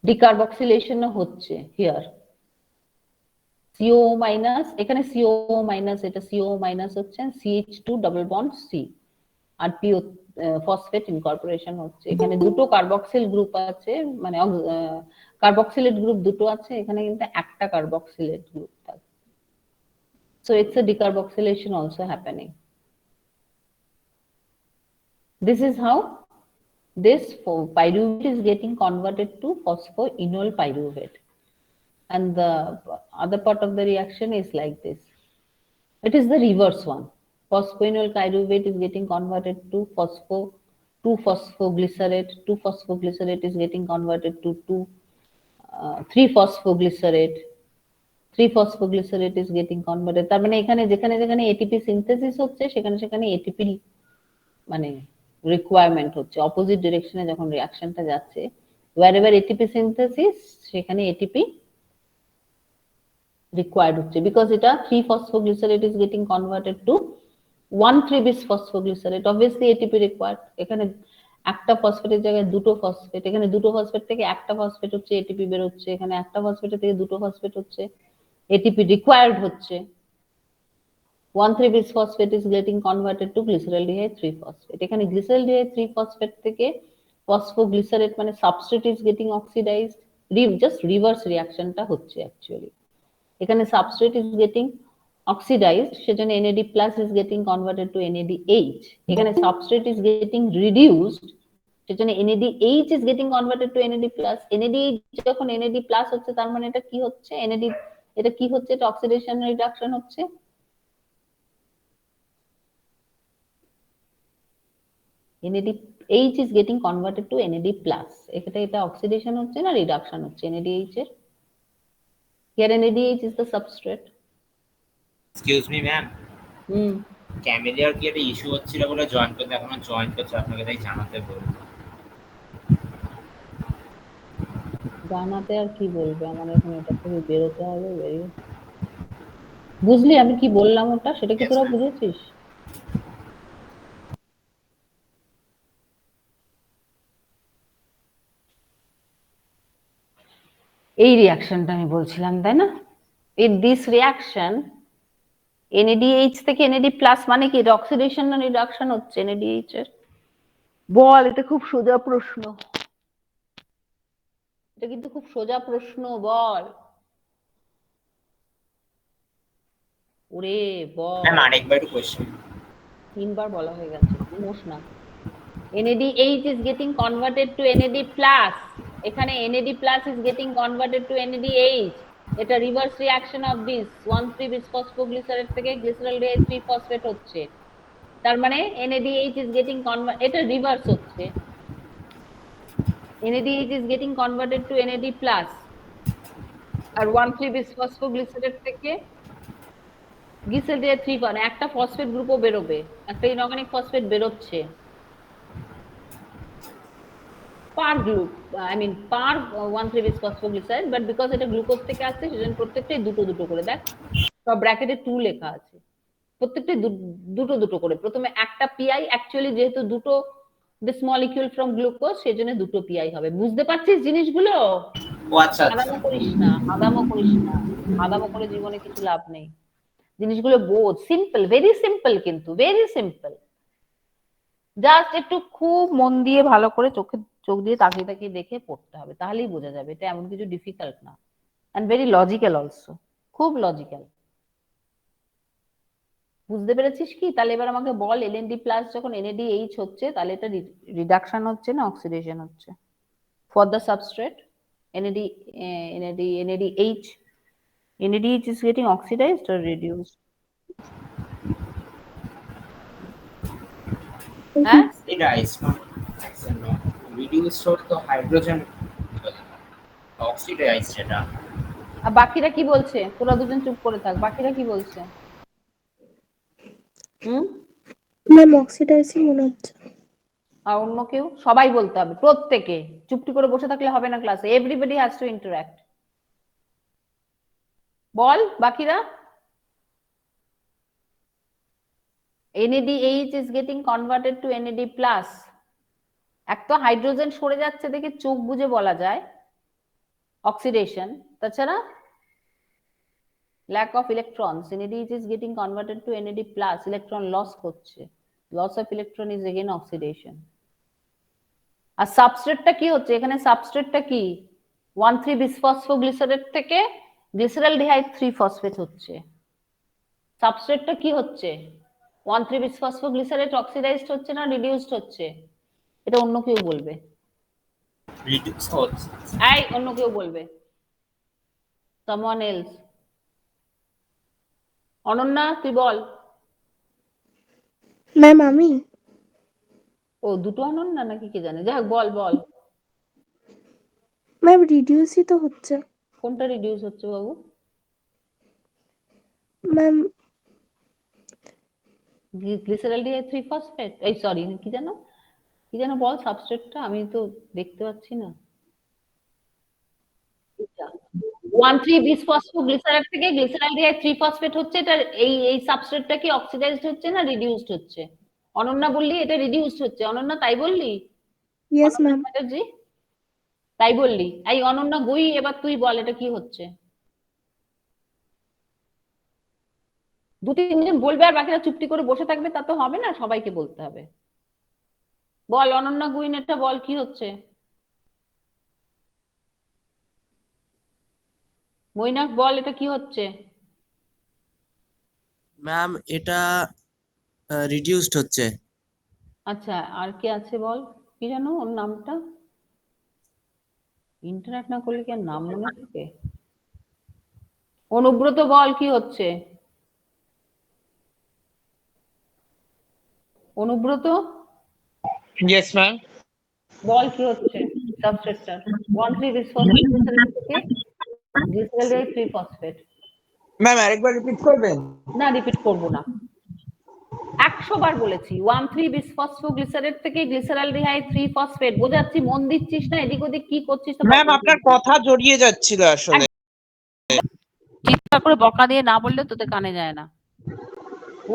ডিকার্বক্সিলেশনও হচ্ছে হিয়ার, CO- এখানে CO- এটা CO- হচ্ছে CH2 ডাবল বন্ড C, আর PO ফসফেট ইনকর্পোরেশন হচ্ছে। এখানে দুটো কার্বক্সিল গ্রুপ আছে, মানে কার্বক্সিলেট গ্রুপ দুটো আছে, এখানে কিন্তু একটা কার্বক্সিলেট গ্রুপ থাকে। So it's a decarboxylation also happening. This is how this pyruvate is getting converted to phosphoenol pyruvate. And the other part of the reaction is like this. It is the reverse one. Phosphoenol pyruvate is getting converted to 2-phosphoglycerate. 2-phosphoglycerate is getting converted to 3-phosphoglycerate. 3-phosphoglycerate is getting converted. তার মানে এখানে যেখানে যেখানে ATP synthesis হচ্ছে সেখানে সেখানে ATP মানে requirement হচ্ছে, অপোজিট ডিরেকশনে যখন রিঅ্যাকশনটা যাচ্ছে, wherever ATP সিনথেসিস সেখানে ATP required হচ্ছে, because এটা 3-phosphoglycerate is getting converted to 1,3-bis phosphoglycerate, obviously ATP required. এখানে একটা ফসফেটের জায়গায় দুটো ফসফেট, এখানে দুটো ফসফেট থেকে একটা ফসফেট হচ্ছে, ATP বের হচ্ছে, এখানে একটা ফসফেট থেকে দুটো ফসফেট হচ্ছে, ATP required হচ্ছে। 1,3-bis phosphate is getting converted to glyceraldehyde 3-phosphate. এখানে glyceraldehyde 3-phosphate থেকে phosphoglycerate মানে substrate is getting oxidized, just reverse reactionটা হচ্ছে actually. এখানে substrate is getting oxidized, সেজন্য NAD+ is getting converted to NADH. এখানে substrate is getting reduced, সেজন্য NADH is getting converted to NAD+. NADH যখন NAD+ হচ্ছে তার মানে এটা কি হচ্ছে, NAD এটা কি হচ্ছে, এটা অক্সিডেশন রিডাকশন হচ্ছে। NADH is getting converted to NAD+. এটা অক্সিডেশন হচ্ছে না রিডাকশন হচ্ছে NADH এর? Here NADH is the substrate. Excuse me ma'am, ক্যামেলিয়ার কি একটা ইস্যু হচ্ছিল বলে জয়েন করতে এখনো জয়েন করছে, আপনাকে তাই জানাতে বলবো। জানাতে আর কি বলবে, আমার এখন এটা থেকে বেরোতে হবে, বেরিয়ে বুঝলি আমি কি বললাম ওটা, সেটা কি তোরা বুঝেছিস? এই রিঅ্যাকশনটা আমি বলছিলাম, তাই না? ইন দিস রিঅ্যাকশন NADH থেকে NAD+ মানে কি, এটা অক্সিডেশন না রিডাকশন হচ্ছে NADH এর? বল, এটা খুব সোজা প্রশ্ন, এটা কিন্তু খুব সোজা প্রশ্ন, বল ওরে বল। ম্যাম আরেকবার একটু কোশ্চেন। 3বার বলা হয়ে গেছে, emotional. NADH is getting converted to NAD+, এখানে NAD+ is getting converted to NADH, এটা reverse reaction of this 1,3-bis phosphoglycerate থেকে glyceraldehyde 3-phosphate হচ্ছে, তার মানে NADH is getting এটা রিভার্স হচ্ছে, NADH is getting converted to NAD+, আর 1,3-bis phosphoglycerate থেকে glyceraldehyde 3, একটা ফসফেট গ্রুপও বেরোবে, একটা ইনঅর্গানিক ফসফেট বেরোচ্ছে per group, I mean per 1,3-bis phosphoglycerate, but because এটা গ্লুকোজ থেকে আসছে সেজন্য প্রত্যেকটাই দুটো দুটো করে, দেখ সব ব্র্যাকেটে 2 লেখা আছে, প্রত্যেকটাই দুটো দুটো করে। প্রথমে একটা পিআই, অ্যাকচুয়ালি যেহেতু দুটো দিস মলিকিউল ফ্রম গ্লুকোজ সেজন্য দুটো পিআই হবে। বুঝতে পারছিস জিনিসগুলো? ও আচ্ছা আচ্ছা, আদামও করিস না, আদামও করিস না, আদামও করে জীবনে কিছু লাভ নেই। জিনিসগুলো বোঝ, সিম্পল, ভেরি সিম্পল, কিন্তু ভেরি সিম্পল। জাস্ট একটু খুব মন দিয়ে ভালো করে চোখ দিয়ে তাকিয়ে তাকিয়ে দেখে পড়তে হবে, তাহলেই বোঝা যাবে। এটা এমন কিছু ডিফিকাল্ট না, এন্ড ভেরি লজিক্যাল অলসো, খুব লজিক্যাল। বুঝতে পেরেছিস কি? তাহলে এবার আমাকে বল, এনএডি প্লাস যখন এনএডিএইচ হচ্ছে, তাহলে এটা রিডাকশন হচ্ছে না অক্সিডেশন হচ্ছে? For the substrate NADH is getting oxidized or reduced? হ্যাঁ, Oxidized, not reduced হলে তো হাইড্রোজেন অক্সিডাইজড এটা। আর বাকিরা কি বলছে? তোরা দুজন চুপ করে থাক, বাকিরা কি বলছে? ম্যাম অক্সিডাইজিং মনে হচ্ছে। আর অন্য কেউ? সবাই বলতে হবে, প্রত্যেকে। চুপটি করে বসে থাকলে হবে না ক্লাসে, এভরিবডি হ্যাজ টু ইন্টারঅ্যাক্ট। বল বাকিরা। NADH is getting converted to NAD+। এক তো হাইড্রোজেন সরে যাচ্ছে দেখে চোখ বুজে বলা যায় অক্সিডেশন, তাছাড়া lack of electrons, NADH is getting converted to NAD+, electron loss করছে, loss of electron is again oxidation। আর সাবস্ট্রেটটা কি হচ্ছে এখানে? সাবস্ট্রেটটা কি? 1,3-বিসফসফোগ্লিসারেট থেকে গ্লিসারালডিহাইড 3-ফসফেট হচ্ছে। সাবস্ট্রেটটা কি হচ্ছে? 1,3-বিসফসফোগ্লিসারেট অক্সিডাইজড হচ্ছে না রিডিউসড হচ্ছে? এটা অন্য কেউ বলবে। রিডিউস হচ্ছে। এই অন্য কেউ বলবে, someone else। অনন্যা তুই বল। ম্যাম আমি ও দুটো অনন্যা নাকি কে জানে, যাই হোক বল বল। ম্যাম রিডিউসই তো হচ্ছে। কোনটা রিডিউস হচ্ছে বাবু? ম্যাম গ্লিসারালডিহাইড 3-ফসফেট, এই সরি কি যেন বল সাবস্ট্রেটটা, আমি তো দেখতে পাচ্ছি না। 1,3-বিসফসফোগ্লিসারেট থেকে গ্লিসারালডিহাইড 3-ফসফেট হচ্ছে, এটা এই সাবস্ট্রেটটা কি অক্সিডাইজড হচ্ছে না রিডিউসড হচ্ছে? অনন্যা বললি এটা রিডিউসড হচ্ছে, অনন্যা তাই বললি? Yes ma'am. জি তাই বললি? এই অনন্যা গুই, এবার তুই বল এটা কি হচ্ছে? দু তিনজন বলবে আর বাকিরা চুপটি করে বসে থাকবে, তা তো হবে না, সবাইকে বলতে হবে। বল অনন্যা গুইন, এটা বল কি হচ্ছে? মৈনাক বল এটা কি হচ্ছে? ম্যাম এটা রিডিউসড হচ্ছে। আচ্ছা আর কে আছে বল, কি জানো ওর নামটা? ইন্টারনেট না করলে কি আর নাম মনে থাকে? অনুব্রত বল কি হচ্ছে? Anubrata yes ma'am. বল কি হচ্ছে সাবস্ট্রেটটা? 1,3-বিসফসফোগ্লিসারেট থেকে গ্লিসারালডিহাইড 3-ফসফেট। ম্যাম আরেকবার রিপিট করবেন? না রিপিট করব না, 100 বার বলেছি। 1,3-বিসফসফোগ্লিসারেট থেকে গ্লিসারালডিহাইড 3-ফসফেট। বোঝাচ্ছি, মন দিচ্ছিস না, এদিক ওদিক কি করছিস? ম্যাম আপনার কথা জড়িয়ে যাচ্ছিল আসলে। চিৎকার করে বকা দিয়ে না বললে তোদের কানে যায় না।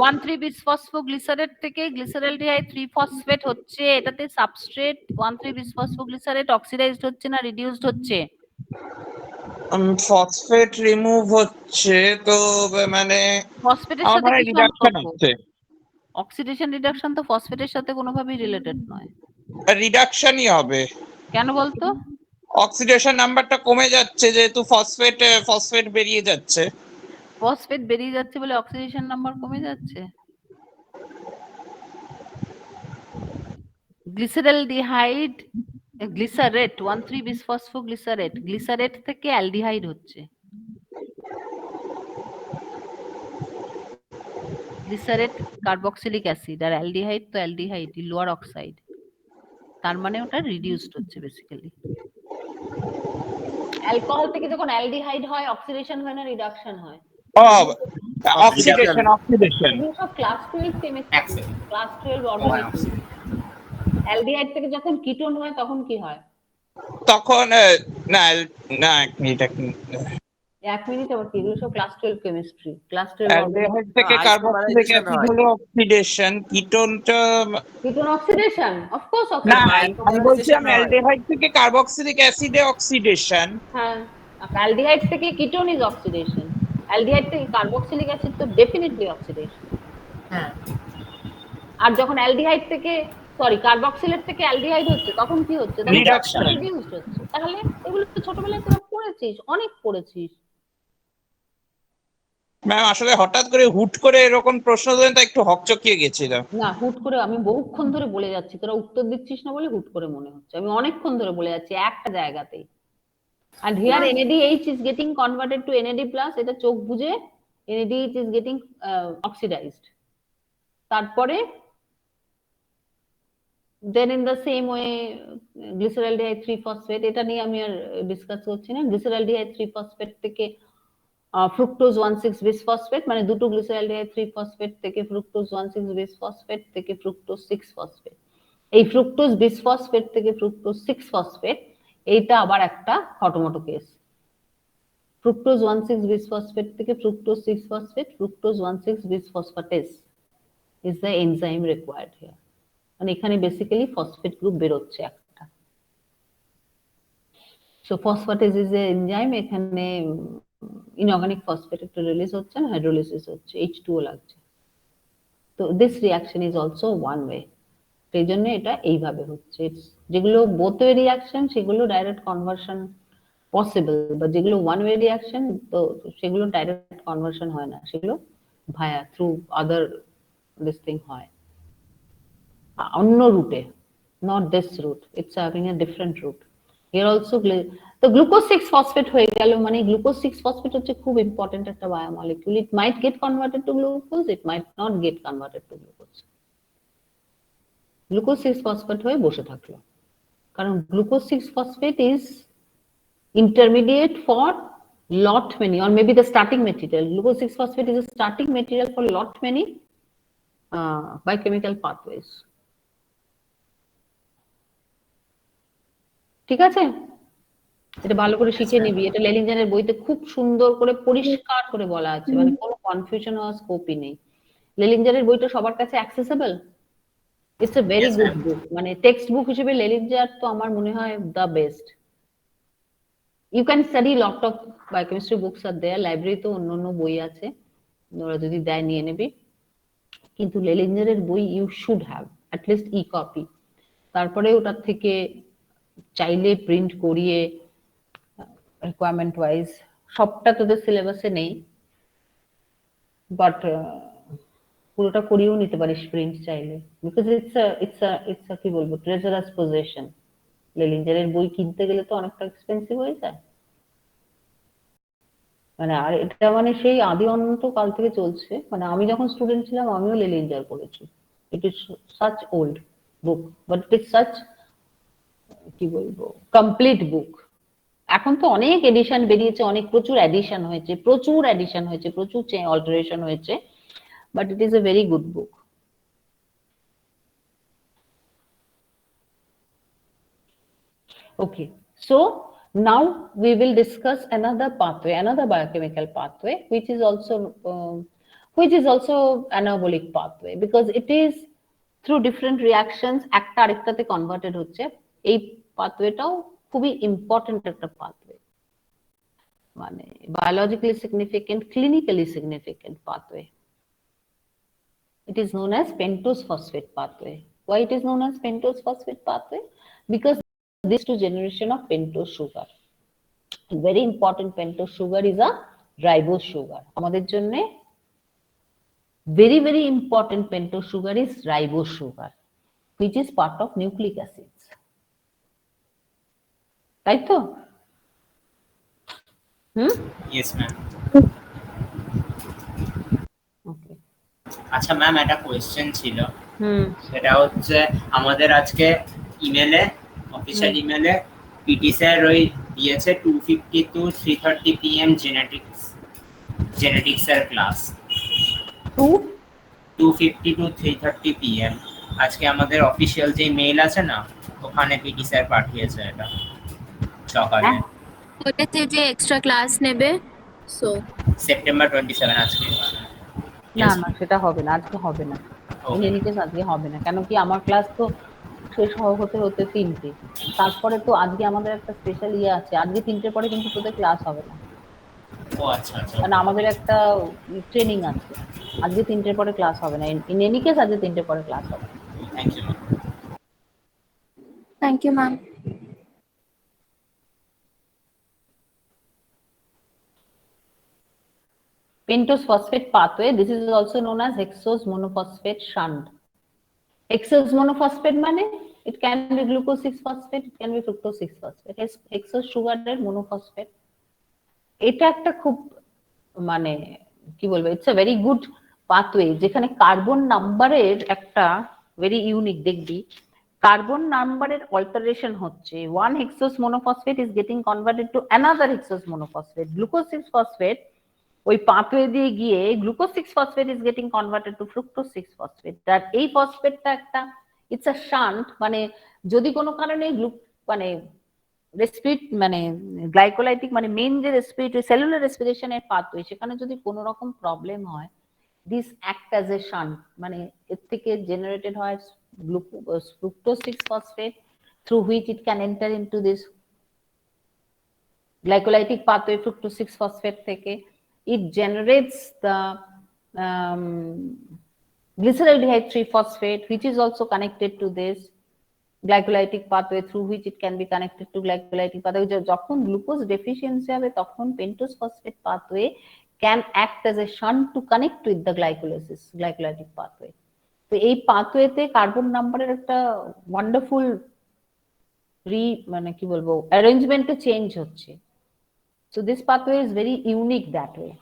1,3-বিসফসফোগ্লিসারেট থেকে গ্লিসারালডিহাইড 3-ফসফেট হচ্ছে, এটাতে সাবস্ট্রেট 1,3-বিসফসফোগ্লিসারেট অক্সিডাইজড হচ্ছে না রিডিউসড হচ্ছে? ফসফেট রিমুভ হচ্ছে, তো মানে ফসফেটের সাথে কি রিডাকশন সম্পর্ক? হচ্ছে। অক্সিডেশন রিডাকশন তো ফসফেটের সাথে কোনোভাবেই রিলেটেড নয়। রিডাকশনই হবে। কেন বলতো? অক্সিডেশন নাম্বারটা কমে যাচ্ছে যেহেতু ফসফেট বেরিয়ে যাচ্ছে। ফসফেট বেরিয়ে যাচ্ছে বলে অক্সিডেশন নাম্বার কমে যাচ্ছে? গ্লিসারালডিহাইড গ্লিসারেট 1,3-বিসফসফোগ্লিসারেট, গ্লিসারেট থেকে অ্যালডিহাইড হচ্ছে। গ্লিসারেট কার্বক্সিলিক অ্যাসিড আর অ্যালডিহাইড তো অ্যালডিহাইড, লোয়ার অক্সাইড, তার মানে ওটা রিডিউসড হচ্ছে বেসিক্যালি। অ্যালকোহল থেকে যখন অ্যালডিহাইড হয় অক্সিডেশন হয় না রিডাকশন হয়? অক্সিডেশন। সব class 12 chemistry, class 12 organic. Aldehyde থেকে যখন কিটোন হয় তখন কি হয়? তখন না না এক মিনিট আবার কি, এগুলো সব ক্লাস 12 কেমিস্ট্রি, ক্লাস 12 অ্যালডিহাইড থেকে কার্বক্সিলিক অ্যাসিড হলো অক্সিডেশন, কিটোনটা কিটোন অক্সিডেশন, অফ কোর্স না, অক্সিডেশন। আমি বলছিলাম অ্যালডিহাইড থেকে কার্বক্সিলিক অ্যাসিডে অক্সিডেশন। হ্যাঁ, অ্যালডিহাইড থেকে কিটোন ইজ অক্সিডেশন। অ্যালডিহাইড থেকে কার্বক্সিলিক অ্যাসিড তো ডেফিনেটলি অক্সিডেশন। হ্যাঁ আর যখন অ্যালডিহাইড থেকে কার্বক্সিলেট থেকে অ্যালডিহাইড হচ্ছে তখন কি হচ্ছে? তখন Reduction. রিডিউসড হচ্ছে। তাহলে এগুলো তো ছোটবেলায় তোরা পড়েছিস, অনেক পড়েছিস। ম্যাম আসলে হঠাৎ করে হুট করে এরকম প্রশ্ন দিলেন তো একটু হকচকিয়ে গেছিলাম। না, হুট করে আমি বহুক্ষণ ধরে বলে যাচ্ছি, তোরা উত্তর দিচ্ছিস না বলে হুট করে মনে হচ্ছে। আমি অনেকক্ষণ ধরে বলে যাচ্ছি একটা জায়গাতেই। And here NADH is getting converted to NAD+, এটা চোখ বুঝে NADH is getting oxidized. তারপরে then in the same way glyceraldehyde 3-phosphate, এটা নিয়ে আমি আর ডিসকাস করছি না। glyceraldehyde 3-phosphate থেকে ফ্রুক্টোজ 1,6 বিসফসফেট, মানে দুটো গ্লিসারaldehyde 3-phosphate থেকে ফ্রুক্টোজ 1,6 বিসফসফেট থেকে ফ্রুক্টোজ 6-phosphate। এই ফ্রুক্টোজ বিসফসফেট থেকে ফ্রুক্টোজ 6-phosphate এইটা আবার একটা খটোমটো কেস। ফ্রুক্টোজ 1,6 বিসফসফেট থেকে fructose 6-phosphate, fructose 1,6 বিসফসফেটেস is the enzyme required here. মানে এখানে বেসিক্যালি ফসফেট গ্রুপ বেরোচ্ছে একটা। So phosphatase is a enzyme, এখানে ইনঅর্গানিক ফসফেট একটু রিলিজ হচ্ছে না, হাইড্রোলিসিস হচ্ছে, H2O লাগছে। তো this reaction is also one way. সেই জন্য এটা এইভাবে হচ্ছে। যেগুলো বোথ ওয়ে রিঅ্যাকশন সেগুলো ডাইরেক্ট কনভার্সন পসিবল, বা যেগুলো ওয়ান ওয়ে রিঅ্যাকশন তো সেগুলো ডাইরেক্ট কনভার্সন হয় না, সেগুলো via through other this thing হয় অন্য রুটে, not this route, it's having a different route. Here also তো গ্লুকোজ 6-phosphate হয়ে গেল, মানে গ্লুকোজ 6-phosphate হচ্ছে খুব ইম্পর্টেন্ট একটা biomolecule. It might get converted to glucose, it might not get converted to glucose. Glucose 6-phosphate হয়ে বসে থাকলো, কারণ glucose 6-phosphate is intermediate for lot many, or maybe the starting material. Glucose 6-phosphate is a starting material for lot many biochemical pathways. ঠিক আছে, এটা ভালো করে শিখে নিবি। এটা লেলিঞ্জারের বইতে খুব সুন্দর করে পরিষ্কার করে বলা আছে, মানে কোনো কনফিউশন হওয়ার স্কোপই নেই। লেলিঞ্জারের বইটা সবার কাছে accessible. It's a very good book, মানে টেক্সট বুক হিসেবে লেলিঞ্জার তো আমার মনে হয় the best. You can study lot of biochemistry books are there, লাইব্রেরিতে অন্য বই আছে, ওরা যদি দেয় নিয়ে নেবে। কিন্তু লেলিঞ্জারের বই you should have at least a copy. তারপরে ওটার থেকে চাইলে প্রিন্ট করিয়ে রিকোয়ারমেন্ট ওয়াইজ, সবটা তোদের সিলেবাসে নেই, বাট পুরোটা করিয়েও নিতে পারিস প্রিন্ট চাইলে, বিকজ ইটস কি বলবো ট্রেজারাস পজেশন। লেলিঞ্জারের বই কিনতে গেলে তো অনেকটা এক্সপেন্সিভ হয়ে যায়, মানে আর এটা মানে সেই আদি অনন্ত কাল থেকে চলছে। মানে আমি যখন স্টুডেন্ট ছিলাম আমিও লেলিঞ্জার পড়েছি। It is such old book, but it is such কি বলবো কমপ্লিট বুক। এখন তো অনেক এডিশন বেরিয়েছে, প্রচুর এডিশন হয়েছে, প্রচুর অল্টারেশন হয়েছে, but it is a very good book. Okay, so now we will discuss another pathway, another biochemical pathway, which is also anabolic pathway, because it is through different reactions একটা আরেকটাতে converted হচ্ছে। এই পাথওয়েটাও খুবই important একটা pathway, মানে biologically significant, clinically significant pathway. It is known as pentose phosphate pathway. Why it is known as pentose phosphate pathway? Because this two generation of pentose sugar, very important, pentose sugar is a ribose sugar. আমাদের জন্য very very important pentose sugar is ribose sugar, which is part of nucleic acids. তাই তো? Yes ma'am. ওকে, আচ্ছা ma'am, একটা question ছিল, সেটা হচ্ছে আমাদের আজকে ইমেলে, অফিশিয়াল ইমেলে পিটি স্যার ওই দিয়েছে 2:50 to 3:30 PM জেনেটিক্সের class, 2:50 to 3:30 PM। আজকে আমাদের অফিশিয়াল যে মেইল আছে না, ওখানে পিটি স্যার পাঠিয়েছে এটা সকালে। ওটাতে যে এক্সট্রা ক্লাস নেবে, সো সেপ্টেম্বর 27 আজকে। না না সেটা হবে না, আজকে হবে না, আজকে হবে না। কেন কি আমার ক্লাস তো শেষ হতে হতে 3টে, তারপরে তো আজকে আমাদের একটা স্পেশাল আছে, আজকে 3টের পরে কিন্তু তোদের ক্লাস হবে না। ও আচ্ছা আচ্ছা কারণ আমাদের একটা ট্রেনিং আছে। আজকে 3টের পরে ক্লাস হবে না। ইন এনি কেস আজকে 3টের পরে ক্লাস হবে না। Thank you Thank you, ma'am. Pentose phosphate pathway, this is also known as hexose monophosphate shunt. Hexose monophosphate মানে it can be glucose 6 phosphate, it can be fructose 6 phosphate. Hexose sugar এর monophosphate, এটা একটা খুব মানে কি বলবো, it's a very good pathway, যেখানে carbon নাম্বারের একটা ভেরি ইউনিক, দেখবি কার্বন নাম্বারের অল্টারেশন হচ্ছে। One hexose monophosphate is getting converted to another hexose monophosphate. Glucose 6 phosphate ওই পাথওয়ে দিয়ে গিয়ে glucose 6 phosphate is getting converted to fructose 6 phosphate. আর এই ফসফেটটা একটা ইটস আ শান্ট, মানে যদি কোনো কারণে মানে মানে গ্লাইকোলাইটিক মানে মেইন যে রেসপিরেটরি সেলুলার রেসপিরেশনের পাথওয়ে, সেখানে যদি কোনো রকম প্রবলেম হয়, this act as a shunt, মানে এর থেকে জেনারেটেড হয় fructose 6 phosphate through which it can enter into this glycolytic pathway fructose 6 phosphate থেকে it generates the glyceraldehyde 3 phosphate which is also connected to this glycolytic pathway through which it can be connected to glycolytic pathway. যখন glucose deficiency হবে তখন pentose phosphate pathway can act as a shunt to connect with the glycolytic pathway. তো এই পাথওয়েতে carbon নাম্বারের একটা wonderful মানে কি বলবো অ্যারেঞ্জমেন্টে চেঞ্জ হচ্ছে। So this pathway is very unique that way,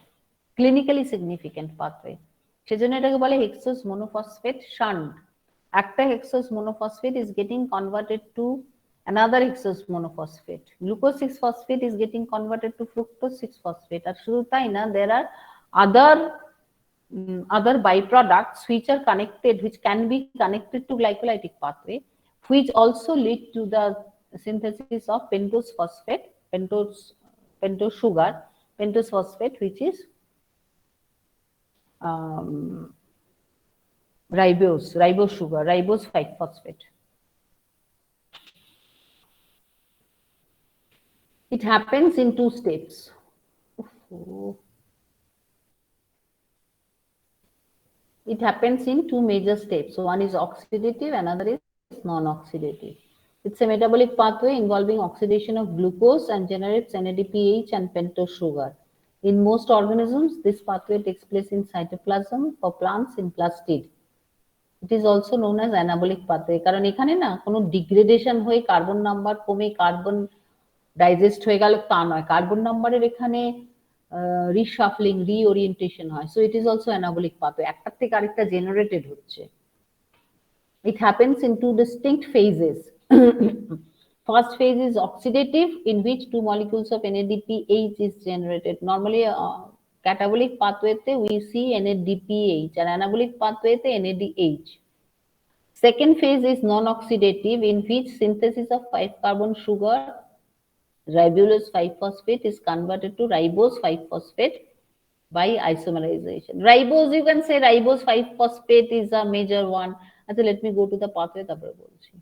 clinically significant pathway, সেজন্য এটাকে বলে হেক্সোস মোনোফসফেট শান্ট। একটা hexose monophosphate is getting converted to another hexose monophosphate. Glucose 6 phosphate is getting converted to fructose 6 phosphate. আর শুধু তাই না, there are other byproducts which are connected, which can be connected to glycolytic pathway, which also lead to the synthesis of pentose phosphate, pentose sugar, pentose phosphate, which is ribose sugar, ribose 5 phosphate. It happens in 2 steps. It happens in 2 major steps. So one is oxidative, another is non-oxidative. It's a metabolic pathway involving oxidation of glucose and generates NADPH and pentose sugar. In most organisms, this pathway takes place in cytoplasm, for plants in plastid. It is also known as anabolic pathway. কারণ এখানে না কোনো degradation হয়ে carbon number কমে carbon digest হয়ে গেল তা নয়, কার্বন নাম্বারের এখানে রিশাফলিং রিওরিয়েন্টেশন হয়। So it is also anabolic pathway, একটা থেকে আরেকটা জেনারেটেড হচ্ছে। It happens in 2 distinct phases. First phase is oxidative, in which 2 molecules of NADPH is generated. Normally catabolic pathway te we see NADPH, and anabolic pathway te NADH. Second phase is non-oxidative, in which synthesis of 5 carbon sugar ribulose 5 phosphate is converted to ribose 5 phosphate by isomerization. Ribose, you can say ribose 5 phosphate is a major one. আচ্ছা, let me go to the pathway, তারপরে বলছি।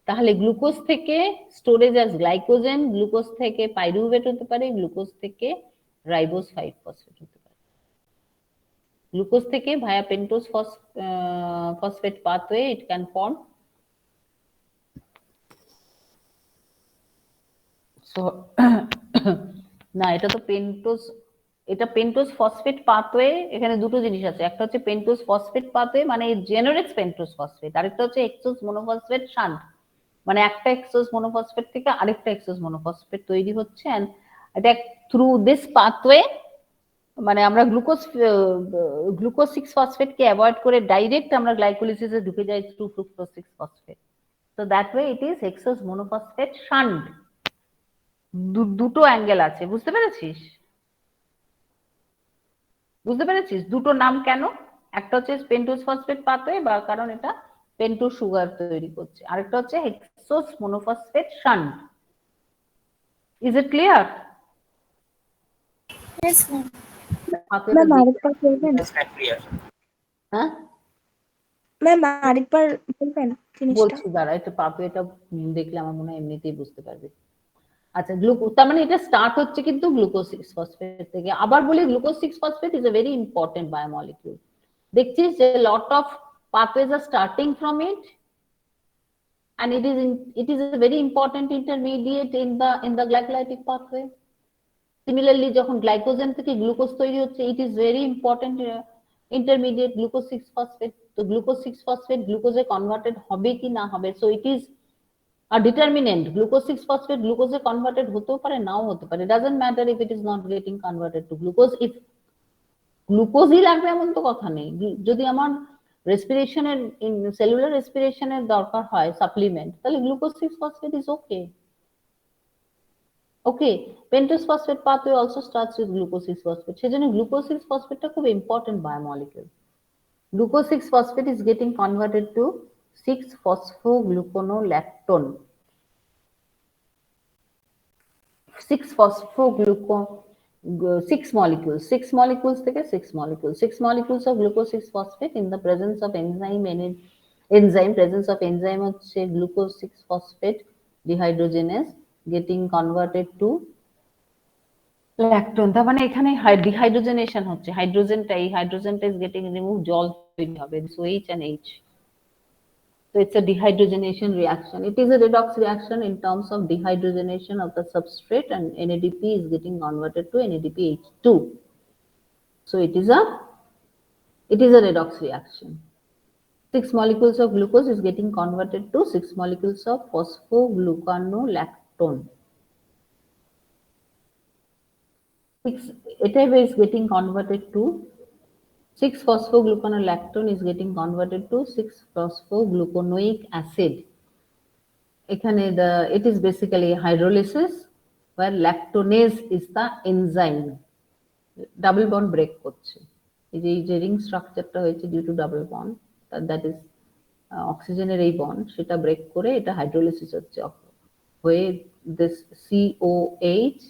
তাহলে glucose থেকে storage as glycogen, glucose থেকে pyruvate হতে পারে, glucose থেকে ribose 5 phosphate হতে পারে। গ্লুকোজ থেকে via pentose phosphate pathway it can form. So না, এটা তো পেন্টোজ, এটা পেন্টোজ ফসফেট পাথওয়ে। এখানে দুটো জিনিস আছে, একটা হচ্ছে পেন্টোজ ফসফেট পাথওয়ে মানে ইট জেনারেটস পেন্টোজ ফসফেট, আরেকটা হচ্ছে হেক্সোজ মোনোফসফেট শান্ট, মানে একটা হেক্সোজ মোনোফসফেট থেকে আরেকটা হেক্সোজ মোনোফসফেট তৈরি হচ্ছে। এন্ড এটা থ্রু দিস পাথওয়ে মানে আমরা গ্লুকোজ 6 ফসফেট কে অ্যাভয়েড করে ডাইরেক্ট আমরা গ্লাইকোলিসিসে ঢুকে যাই through fructose 6 phosphate. So that way it is hexose monophosphate shunt. দুটো অ্যাঙ্গেল আছে, বুঝতে পেরেছিস? বুঝতে পেরেছিস দুটো নাম কেন? একটা হচ্ছে পেন্টোজ ফসফেট পাথওয়ে, বা কারণ এটা পেন্টোজ সুগার তৈরি করছে, আরেকটা হচ্ছে hexose monophosphate shunt. Is it clear? Yes, ma'am. Ma'am আরেকবার বলবেন? হ্যাঁ ম্যাম আরেকবার বলবেন জিনিসটা? বলছি, দাঁড়া একটু পাথওয়েটা দেখলে আমার মনে হয় এমনিতেই বুঝতে পারবে। আচ্ছা তার মানে এটা স্টার্ট হচ্ছে কিন্তু গ্লুকোজ 6 ফসফেট থেকে। আবার বলি glucose 6 phosphate is a very important biomolecule. দেখছিস যে lot of pathways are starting from it, and it is a very important intermediate in the glycolytic pathway. Similarly যখন গ্লাইকোজেন থেকে গ্লুকোজ তৈরি হচ্ছে, it is very important intermediate glucose 6 phosphate. তো glucose 6 phosphate গ্লুকোজে converted হবে কি না হবে, so it is a determinant. Glucose 6 phosphate glucose converted হতেও পারে নাও হতে পারে, doesn't matter if it is not getting converted to glucose. if glucose ই লাগবে এমন তো কথা নেই, যদি আমার রেসপিরেশনের সেলুলার রেসপিরেশনের দরকার হয় সাপ্লিমেন্ট, তাহলে glucose 6 phosphate is okay. Okay, pentose phosphate pathway also starts with glucose 6 phosphate. সেজন্য glucose 6 phosphate টা খুব important বায়োমলিকিউল। Glucose 6 phosphate is getting converted to 6-phosphogluconolactone. 6 molecules, 6 molecules থেকে 6 molecules, 6 molecules of glucose 6 phosphate in the presence of presence of enzyme হচ্ছে glucose 6 phosphate dehydrogenase getting converted to lactone। তার মানে এখানে dehydrogenation হচ্ছে, হাইড্রোজেনটা is getting removed, জল তৈরি হবে, so H and H. So it's a dehydrogenation reaction. It is a redox reaction in terms of dehydrogenation of the substrate, and NADP is getting converted to NADPH2. So it is a redox reaction. 6 molecules of glucose is getting converted to 6 molecules of phosphogluconolactone. It is getting converted to 6-phosphogluconolactone is getting converted to 6-phosphogluconoic acid. এখানে it is basically hydrolysis where lactonase is the enzyme. Double bond break করছে, এই যে ring স্ট্রাকচারটা হয়েছে due to double bond, that is অক্সিজেনের এই bond, সেটা break করে এটা হাইড্রোলিসিস হচ্ছে হয়ে this COH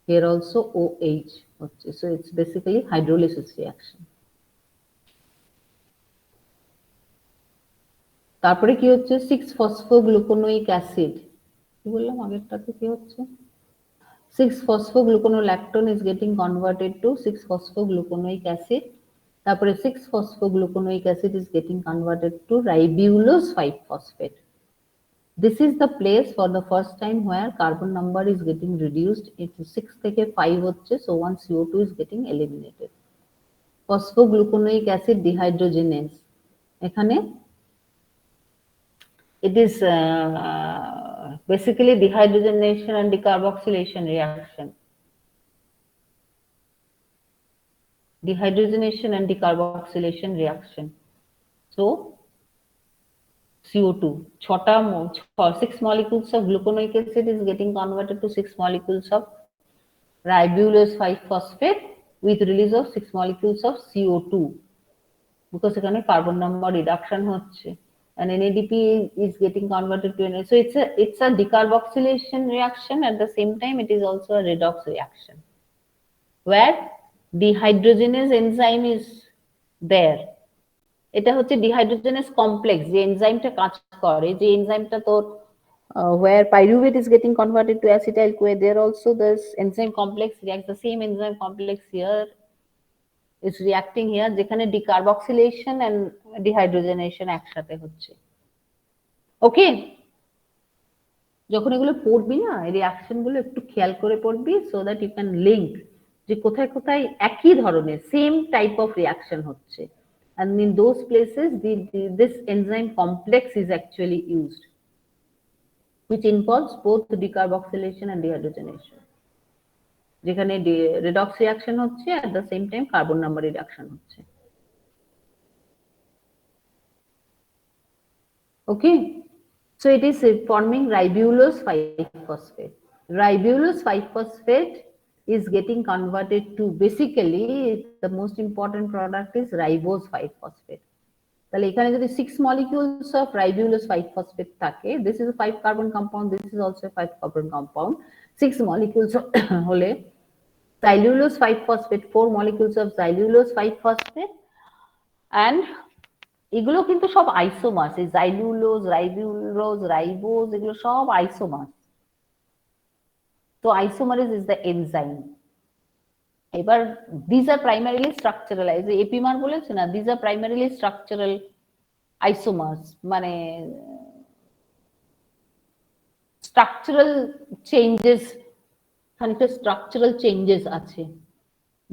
here also OH হচ্ছে, so it's basically hydrolysis reaction. তারপরে কি হচ্ছে 6-phosphogluconoic acid, কি বললাম আগেরটাতে কি হচ্ছে 6-phosphogluconolactone is getting converted to 6-phosphogluconoic acid. তারপরে 6-phosphogluconoic acid is getting converted to ribulose 5-phosphate. This is the place for the first time where carbon number is getting reduced into 6 থেকে 5 হচ্ছে, so one CO2 is getting eliminated. Phosphogluconoic acid dehydrogenase, এখানে it is basically dehydrogenation and decarboxylation reaction. Dehydrogenation and decarboxylation reaction. So CO2, 6 molecules of gluconoic acid is getting converted to 6 molecules of ribulose 5-phosphate with release of 6 molecules of CO2, because এখানে carbon number reduction হচ্ছে, and NADP is getting converted to NADP. So it's a decarboxylation reaction, at the same time it is also a redox reaction where dehydrogenase enzyme is there. এটা হচ্ছে dehydrogenase complex, যে এনজাইমটা কাজ করে, যে এনজাইমটা তোর where pyruvate is getting converted to acetyl-CoA, there also this enzyme complex reacts, the same enzyme complex here is reacting here, যেখানে decarboxylation and dehydrogenation একসাথে হচ্ছে। ওকে, যখন এগুলো পড়বি না এই রিঅ্যাকশন গুলো একটু খেয়াল করে পড়বি, so that you can link যে কোথায় কোথায় একই ধরনের সেম টাইপ অফ রিঅ্যাকশন হচ্ছে, and in those places this enzyme complex is actually used, which involves both decarboxylation and dehydrogenation, যেখানে redox reaction হচ্ছে at the same time carbon number reduction হচ্ছে। Okay, so it is forming ribulose 5-phosphate. Ribulose 5-phosphate is getting converted to, basically the most important product is ribose 5-phosphate. তাহলে এখানে যদি 6 molecules of ribulose 5-phosphate থাকে, this is a 5 carbon compound, this is also a 5 carbon compound, 6 molecules হলে xylulose 5-phosphate, 4 molecules of xylulose 5-phosphate, and এগুলো কিন্তু সব আইসোমার্স, এই xylulose, ribulose, ribose এগুলো সব আইসোমার্স। So isomerase is the enzyme. এবার these are primarily structural, এই যে এপিমার বলেছে না, these are primarily structural isomers, মানে structural changes, খানিকটা structural changes আছে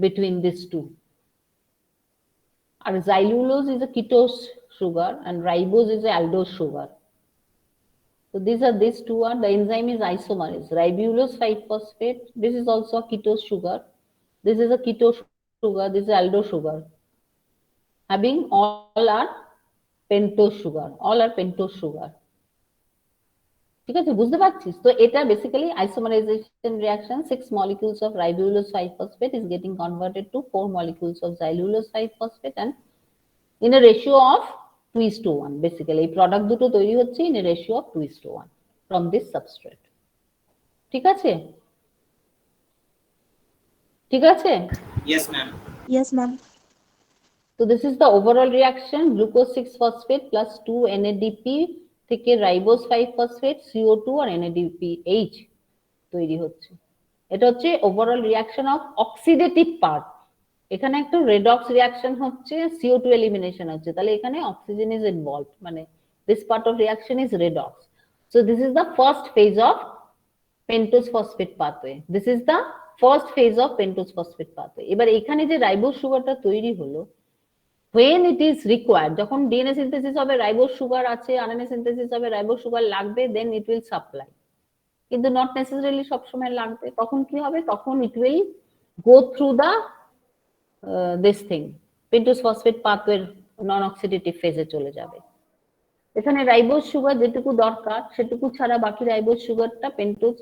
between these two. R xylulose is a ketose sugar and ribose is a aldose sugar. So these two are, the enzyme is isomerase. Ribulose 5-phosphate, this is also a ketose sugar. This is a ketose sugar, this is aldose sugar. Having all are pentose sugar, all are pentose sugar. ঠিক আছে, বুঝতে পারছিস? তো এটা basically isomerization reaction, 6 molecules of ribulose 5-phosphate is getting converted to 4 molecules of xylulose 5-phosphate and in a ratio of 2:1. Basically এই product দুটো তৈরি হচ্ছে in a ratio of 2:1 from this substrate. ঠিক আছে? ঠিক আছে? Yes, ma'am. Yes, ma'am. So this is the overall reaction, glucose 6-phosphate plus 2 NADP থেকে ribose 5-phosphate CO2 আর NADPH তৈরি হচ্ছে। এটা হচ্ছে overall reaction of oxidative part. এখানে একটা রেডক্স রিঅ্যাকশন হচ্ছে, CO2 এলিমিনেশন হচ্ছে, তাহলে এখানে অক্সিজেন ইজ ইনভলভড, মানে this part of reaction is redox. So this is the first phase of pentose phosphate pathway, this is the first phase of pentose phosphate pathway. এবার এখানে যে ribose সুগারটা তৈরি হলো, when it is required, যখন DNA synthesis হবে ribose sugar আছে, RNA synthesis হবে ribose sugar লাগবে, দেন ইট উইল সাপ্লাই। কিন্তু নট নেসেসারিলি সবসময় লাগবে, তখন কি হবে, তখন it will go through the this thing, pentose phosphate পাথওয়ের নন অক্সিডেটিভ ফেজে চলে যাবে। এখানে রাইবোজ সুগার যেটুকু দরকার সেটুকু ছাড়া বাকি রাইবোজ সুগারটা পেন্টোজ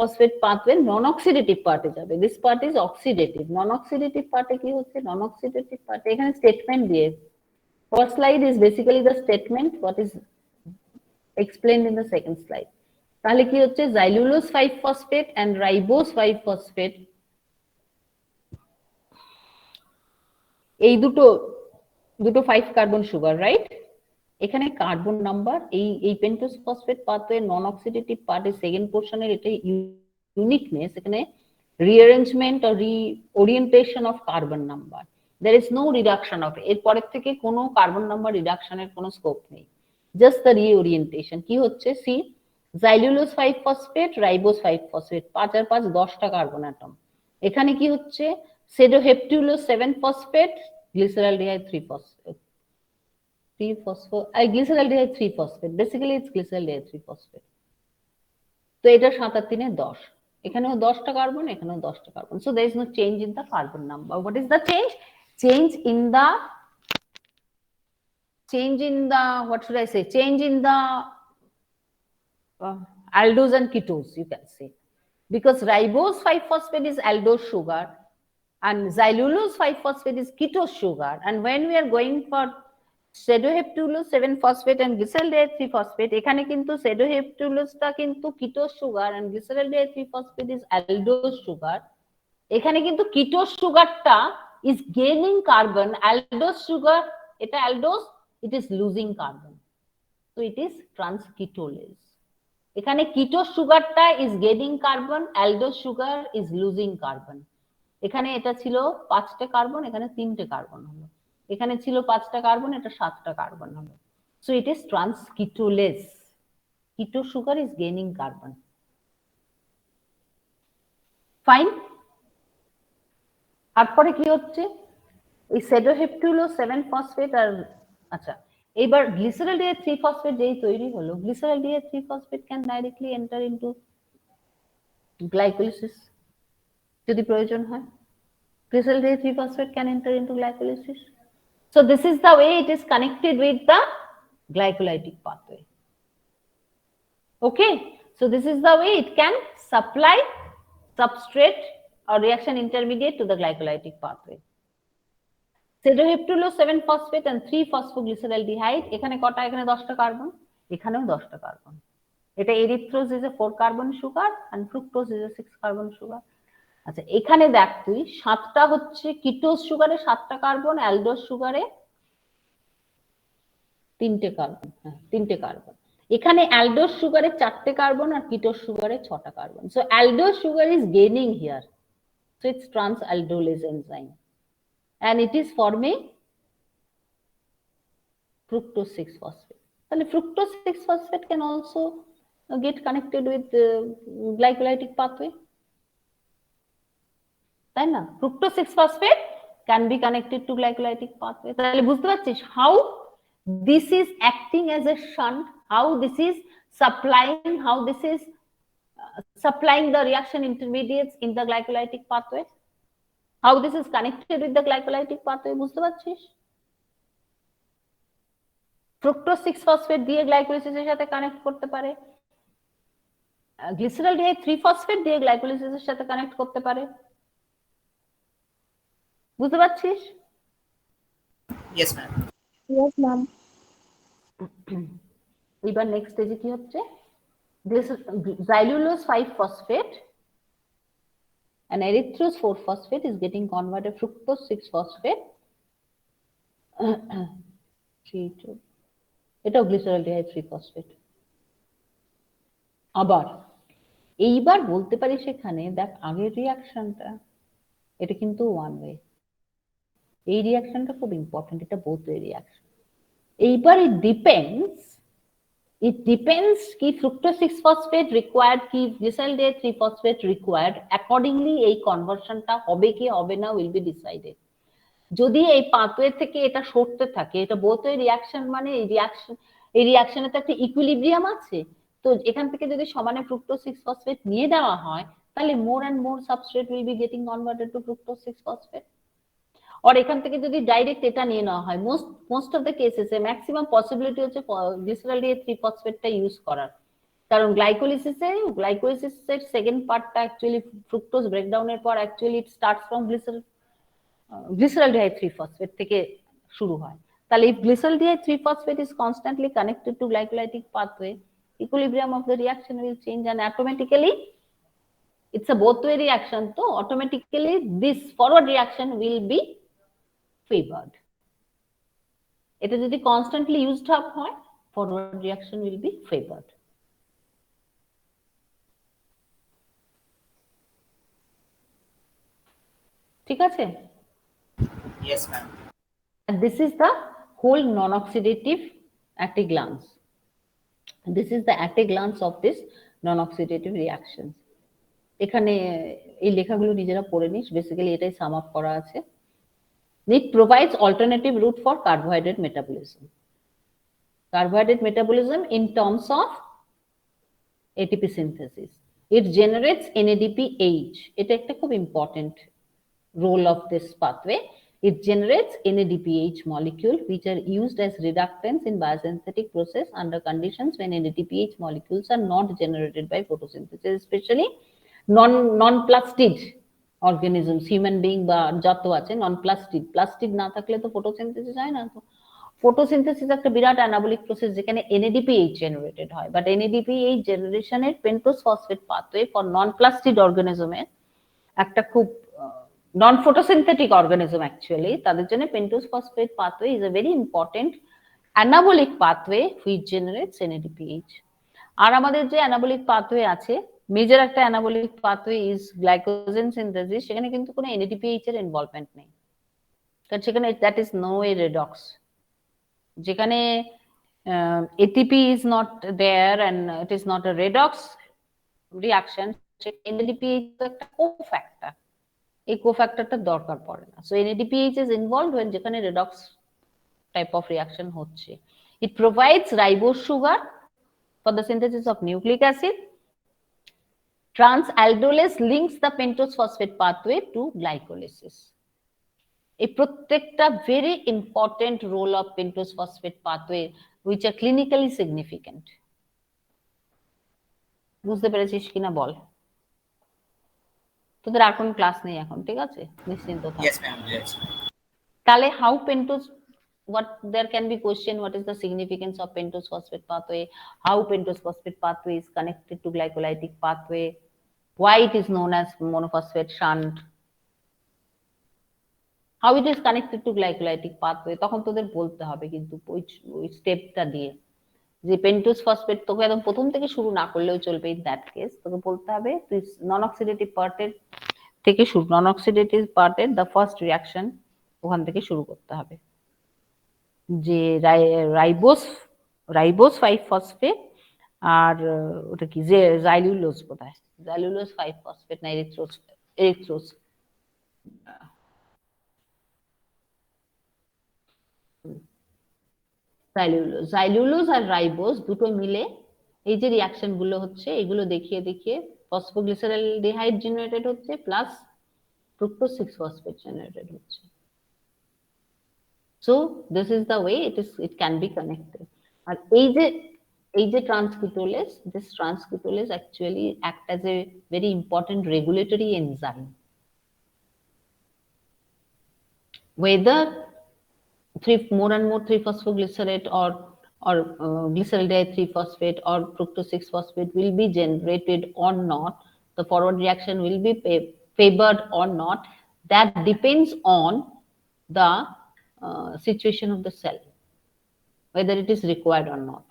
ফসফেট পাথওয়ের নন অক্সিডেটিভ পার্টে যাবে। This part is oxidative. Non oxidative পার্টে কি হচ্ছে, নন অক্সিডেটিভ পার্টে এখানে স্টেটমেন্ট দিয়ে, first slide is basically the statement what is explained in the second slide. তাহলে কি হচ্ছে, জাইলুলোজ 5-phosphate and ribose 5-phosphate, এই দুটো 5 কার্বন সুগার, রাইট? এখানে কার্বন নাম্বার, এই pentose phosphate pathway non oxidative পার্টের সেকেন্ড পোরশনের এটা ইউনিকনেস, এখানে rearrangement or reorientation of carbon number, there is no reduction of, এর পরের থেকে কোনো কার্বন নাম্বার রিডাকশনের কোনো স্কোপ নেই, জাস্ট দ্য রিওরিয়েন্টেশন। কি হচ্ছে, সি জাইলুলোজ 5-phosphate, রাইবোজ 5-phosphate, 5 আর 5 10টা কার্বন অ্যাটম। এখানে কি হচ্ছে, সেডোহেপ্টুলোজ 7-phosphate, গ্লিসারলডিহাইড 3-phosphate, গ্লিসারলডিহাইড 3-phosphate, basically it's গ্লিসারলডিহাইড 3-phosphate। তো এটা 7 আর 3 10, এখানেও 10টা কার্বন, এখানেও 10টা carbon. So there is no change in the carbon number. What is the change? Change in the what should I say, change in the aldose and ketose, you can say, because ribose 5-phosphate is aldose sugar and xylulose 5-phosphate is ketose sugar, and when we are going for pseudoheptulose 7-phosphate and glyceraldehyde 3-phosphate, এখানে কিন্তু pseudoheptuloseটা কিন্তু ketose sugar and glyceraldehyde 3-phosphate is aldose sugar, এখানে কিন্তু ketose sugarটা is gaining carbon, aldose sugar এটা aldose, it is losing carbon, so it is transketolase. এখানে ketose সুগারটা is gaining carbon, aldose sugar is losing carbon. এখানে এটা ছিল 5টা carbon, এখানে 3টে কার্বন হলো, এখানে ছিল 5টা কার্বন, এটা 7টা কার্বন হলো, so it is transketolase. Ketose sugar is gaining carbon. Fine. তারপরে কি হচ্ছে, এই সেডোহেপ্টুলোজ 7-phosphate আর, আচ্ছা এবার গ্লিসারলডিহাইড 3-phosphate যেই তৈরি হলো, গ্লিসারলডিহাইড 3-phosphate can directly enter into glycolysis যদি প্রয়োজন হয়। Glyceraldehyde 3-phosphate can enter into glycolysis. So this is the way it is connected with the glycolytic pathway. Okay, so this is the way it can supply substrate or reaction intermediate to the glycolytic pathway. Sedoheptulose 7-phosphate and 3-phosphoglyceraldehyde, এখানে কটা, এখানে 10টা carbon, এখানেও 10টা carbon. এটা এরিথ্রোজ is a 4 carbon sugar and fructose is a 6 carbon sugar. আচ্ছা এখানে দেখ তুই 7টা হচ্ছে কিটোজ সুগারে 7টা কার্বন, অ্যালডোজ সুগারে 3টে কার্বন, হ্যাঁ 3টে কার্বন। এখানে অ্যালডোস সুগারে 4টে কার্বন আর কিটোস সুগারে 6টা carbon. So aldose sugar is gaining here, so it's trans aldolase enzyme and it is forming fructose 6-phosphate. তাহলে fructose 6-phosphate can also get connected with glycolytic pathway, তাই না? fructose 6-phosphate can be connected to glycolytic pathway. তাহলে বুঝতে পারছিস how this is acting as a shunt, how this is supplying the reaction intermediates in the glycolytic pathway, how this is connected with the glycolytic pathway, বুঝতে পারছিস? fructose 6-phosphate দিয়ে গ্লাইকোলিসিসের সাথে connect করতে পারে, গ্লিসারলডিহাইড 3-phosphate দিয়ে গ্লাইকোলিসিসের সাথে কানেক্ট করতে পারে, বুঝতে পারছিস? Yes ma'am. Yes, ma'am. এবার নেক্সট স্টেজে কি হচ্ছে, xylulose 5-phosphate and erythrose 4-phosphate is getting converted fructose 6-phosphate এটাও গ্লিসারলডিহাইড 3-phosphate। আবার এইবার বলতে পারি সেখানে দেখ আগের রিঅ্যাকশনটা এটা কিন্তু ওয়ান ওয়ে, এই রিঅ্যাকশনটা খুব ইম্পর্টেন্ট, এটা বোথ ওয়ে রিঅ্যাকশন। এইবার it depends কি fructose 6-phosphate required কি glyceraldehyde 3-phosphate required, accordingly এই কনভার্সনটা হবে কি হবে না will be decided। যদি এই পাথওয়ে থেকে এটা সরতে থাকে, এটা বোথ ওয়ে রিঅ্যাকশন, মানে এই রিঅ্যাকশনে তো একটা ইকুইলিব্রিয়াম আছে, তো এখান থেকে যদি সমানে fructose 6-phosphate নিয়ে দেওয়া হয় তাহলে more and more substrate will be getting converted to fructose 6-phosphate। আর এখান থেকে যদি ডাইরেক্ট এটা নিয়ে নেওয়া হয়, মোস্ট অফ দ্য কেসেসে ম্যাক্সিমাম পসিবিলিটি হচ্ছে গ্লিসারলডিহাইড 3-phosphate ইউজ করার, কারণ গ্লাইকোলিসিসের সেকেন্ড পার্টটা অ্যাকচুয়ালি ফ্রুক্টোজ ব্রেকডাউনের পর actually it starts from glyceraldehyde 3-phosphate থেকে শুরু হয়। তাহলে if glyceraldehyde 3-phosphate is constantly connected to glycolytic pathway, equilibrium of the reaction will change and automatically it's a both way reaction, so automatically this forward reaction will be favored। এটা যদি constantly used up হয়, forward reaction will be favored। ঠিক আছে? Yes, ma'am. And this is the whole non-oxidative antiglans. This is the antiglans of this non-oxidative reactions. এখানে এই লেখাগুলো নিজেরা পড়ে নিস, বেসিক্যালি এটাই সাম আপ করা আছে। It provides alternative route for carbohydrate metabolism. Carbohydrate metabolism in terms of ATP synthesis. It generates NADPH. এটা একটা খুব important role of this pathway. It generates NADPH molecule which are used as reductants in biosynthetic process under conditions when NADPH molecules are not generated by photosynthesis, especially non-plastid organisms, human being বা যত আছে plastid না থাকলে তো photosynthesis হয় না। তো photosynthesis একটা বিরাট অ্যানাবলিক প্রসেস যেখানে NADPH জেনারেটেড হয়, বাট NADPH জেনারেশনের pentose phosphate pathway for non plastid অর্গানিজমের একটা খুব non-photosynthetic organism actually, তাদের জন্য pentose phosphate pathway is a very important anabolic pathway which generates NADPH। আর আমাদের যে anabolic pathway আছে, মেজর একটা anabolic pathway is glycogen synthesis, সেখানে কিন্তু কোনো NADPH এর ইনভলভমেন্ট নেই, কারণ সেখানে that is no way redox, যেখানে ATP is not there and it is not a redox reaction, NADPH তো একটা কোফ্যাক্টর, এই কোফ্যাক্টরটা দরকার পড়ে না। So NADPH is involved when যেখানে redox type of reaction হচ্ছে। It provides ribose sugar for the synthesis of nucleic acid. Trans-aldolase links the pentose phosphate pathway to glycolysis. এই প্রত্যেকটা very important role of pentose phosphate pathway which are clinically significant। বুঝতে পেরেছিস কিনা বল? তোদের আর কোন class নেই এখন, ঠিক আছে? নিশ্চিন্ত থাক। Yes, ma'am. Yes. তাহলে how pentose, what there can be question, what is the significance of pentose phosphate pathway, how pentose phosphate pathway is connected to glycolytic pathway, why it is known as monophosphate shunt, how it is connected to glycolytic pathway, তখন তোদের বলতে হবে কিন্তু ওই স্টেপটা দিয়ে যে pentose phosphate তোকে একদম প্রথম থেকে শুরু না করলেও চলবে, ইন দ্যাট কেস তোকে বলতে হবে তুই নন অক্সিডেটিভ পার্টের থেকে শুরু, নন অক্সিডেটিভ পার্টের দ্য ফার্স্ট রিয়াকশন ওখান থেকে শুরু করতে হবে, যে রাইবোস 5 ফসফেট আর ওটা কি যে জাইলুলোজ বোধহয়, জাইলুলোজ 5 ফসফেট না এরিথ্রোজ জাইলুলোজ আর রাইবোজ দুটো মিলে এই যে রিয়াকশন গুলো হচ্ছে এগুলো দেখিয়ে দেখিয়ে ফসফোগ্লিসারলডিহাইড জেনারেটেড হচ্ছে প্লাস fructose 6 phosphate generated হচ্ছে। So this is the way it can be connected. আর এই যে ট্রান্সকীটোলেজ, this ট্রান্সকীটোলেজ actually act as a very important regulatory enzyme. Whether more and more 3-phosphoglycerate or glyceraldehyde 3-phosphate or fructose 6-phosphate will be generated or not, the forward reaction will be favored or not, that depends on the situation of the cell, whether it is required or not.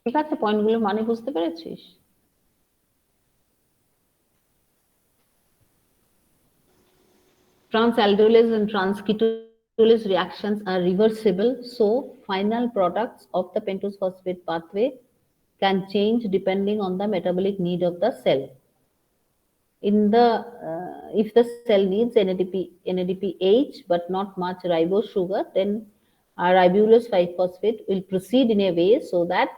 ঠিক আছে, পয়েন্টগুলো মানে বুঝতে পেরেছিস? Transaldolase and transketolase reactions are reversible, so final products of the pentose phosphate pathway can change depending on the metabolic need of the cell. In the if the cell needs NADPH but not much ribose sugar, then ribulose 5-phosphate will proceed in a way so that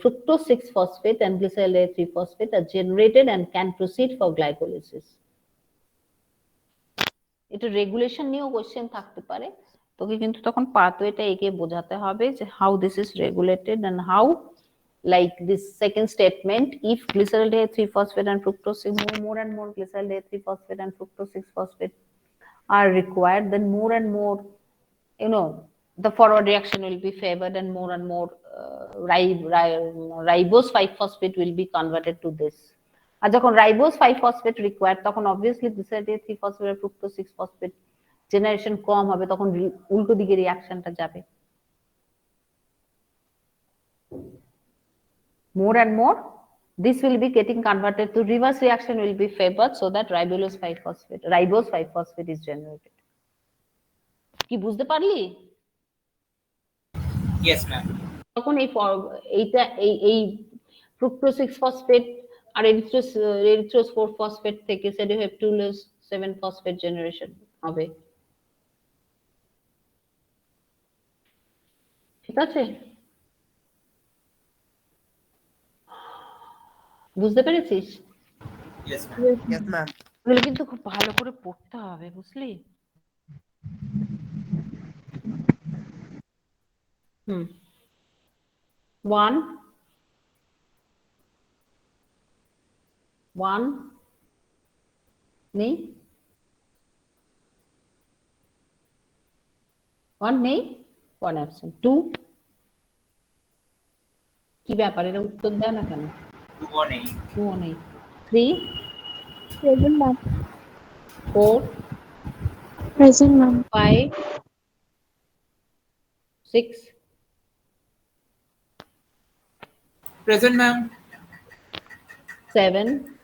fructose 6-phosphate and glyceraldehyde 3-phosphate are generated and can proceed for glycolysis. এটা regulation নিয়েও question থাকতে পারে, তোকে কিন্তু তখন পাথওয়েটা এঁকে বোঝাতে হবে যে how this is regulated and how, like this second statement, if glyceraldehyde 3-phosphate and fructose more and more glyceraldehyde 3-phosphate and fructose 6-phosphate are required, then more and more, you know, the forward reaction will be favored and more ribose 5-phosphate will be converted to this. আর যখন ribose 5-phosphate required তখন obviously glyceraldehyde 3-phosphate আর fructose 6-phosphate generation কম হবে, তখন উল্টো দিকে রিঅ্যাকশনটা যাবে। More and more this will be getting converted to reverse reaction will be favored so that ribose 5-phosphate is generated. কি বুঝতে পারলি? Yes ma'am. তখন এই fructose 6-phosphate আর erythrose 4-phosphate থেকে cedoheptulose 7-phosphate জেনারেশন হবে, ঠিক আছে? বুঝতে পেরেছিস? Yes ma'am. Yes ma'am. এগুলো কিন্তু খুব ভালো করে পড়তে হবে, বুঝলি? one নেই, one absent, 2 কি ব্যাপার, এটা উত্তর দেয় না কেন? 2 নেই, 3 Present ma'am. 4 Present ma'am. 5 6 Present ma'am. 7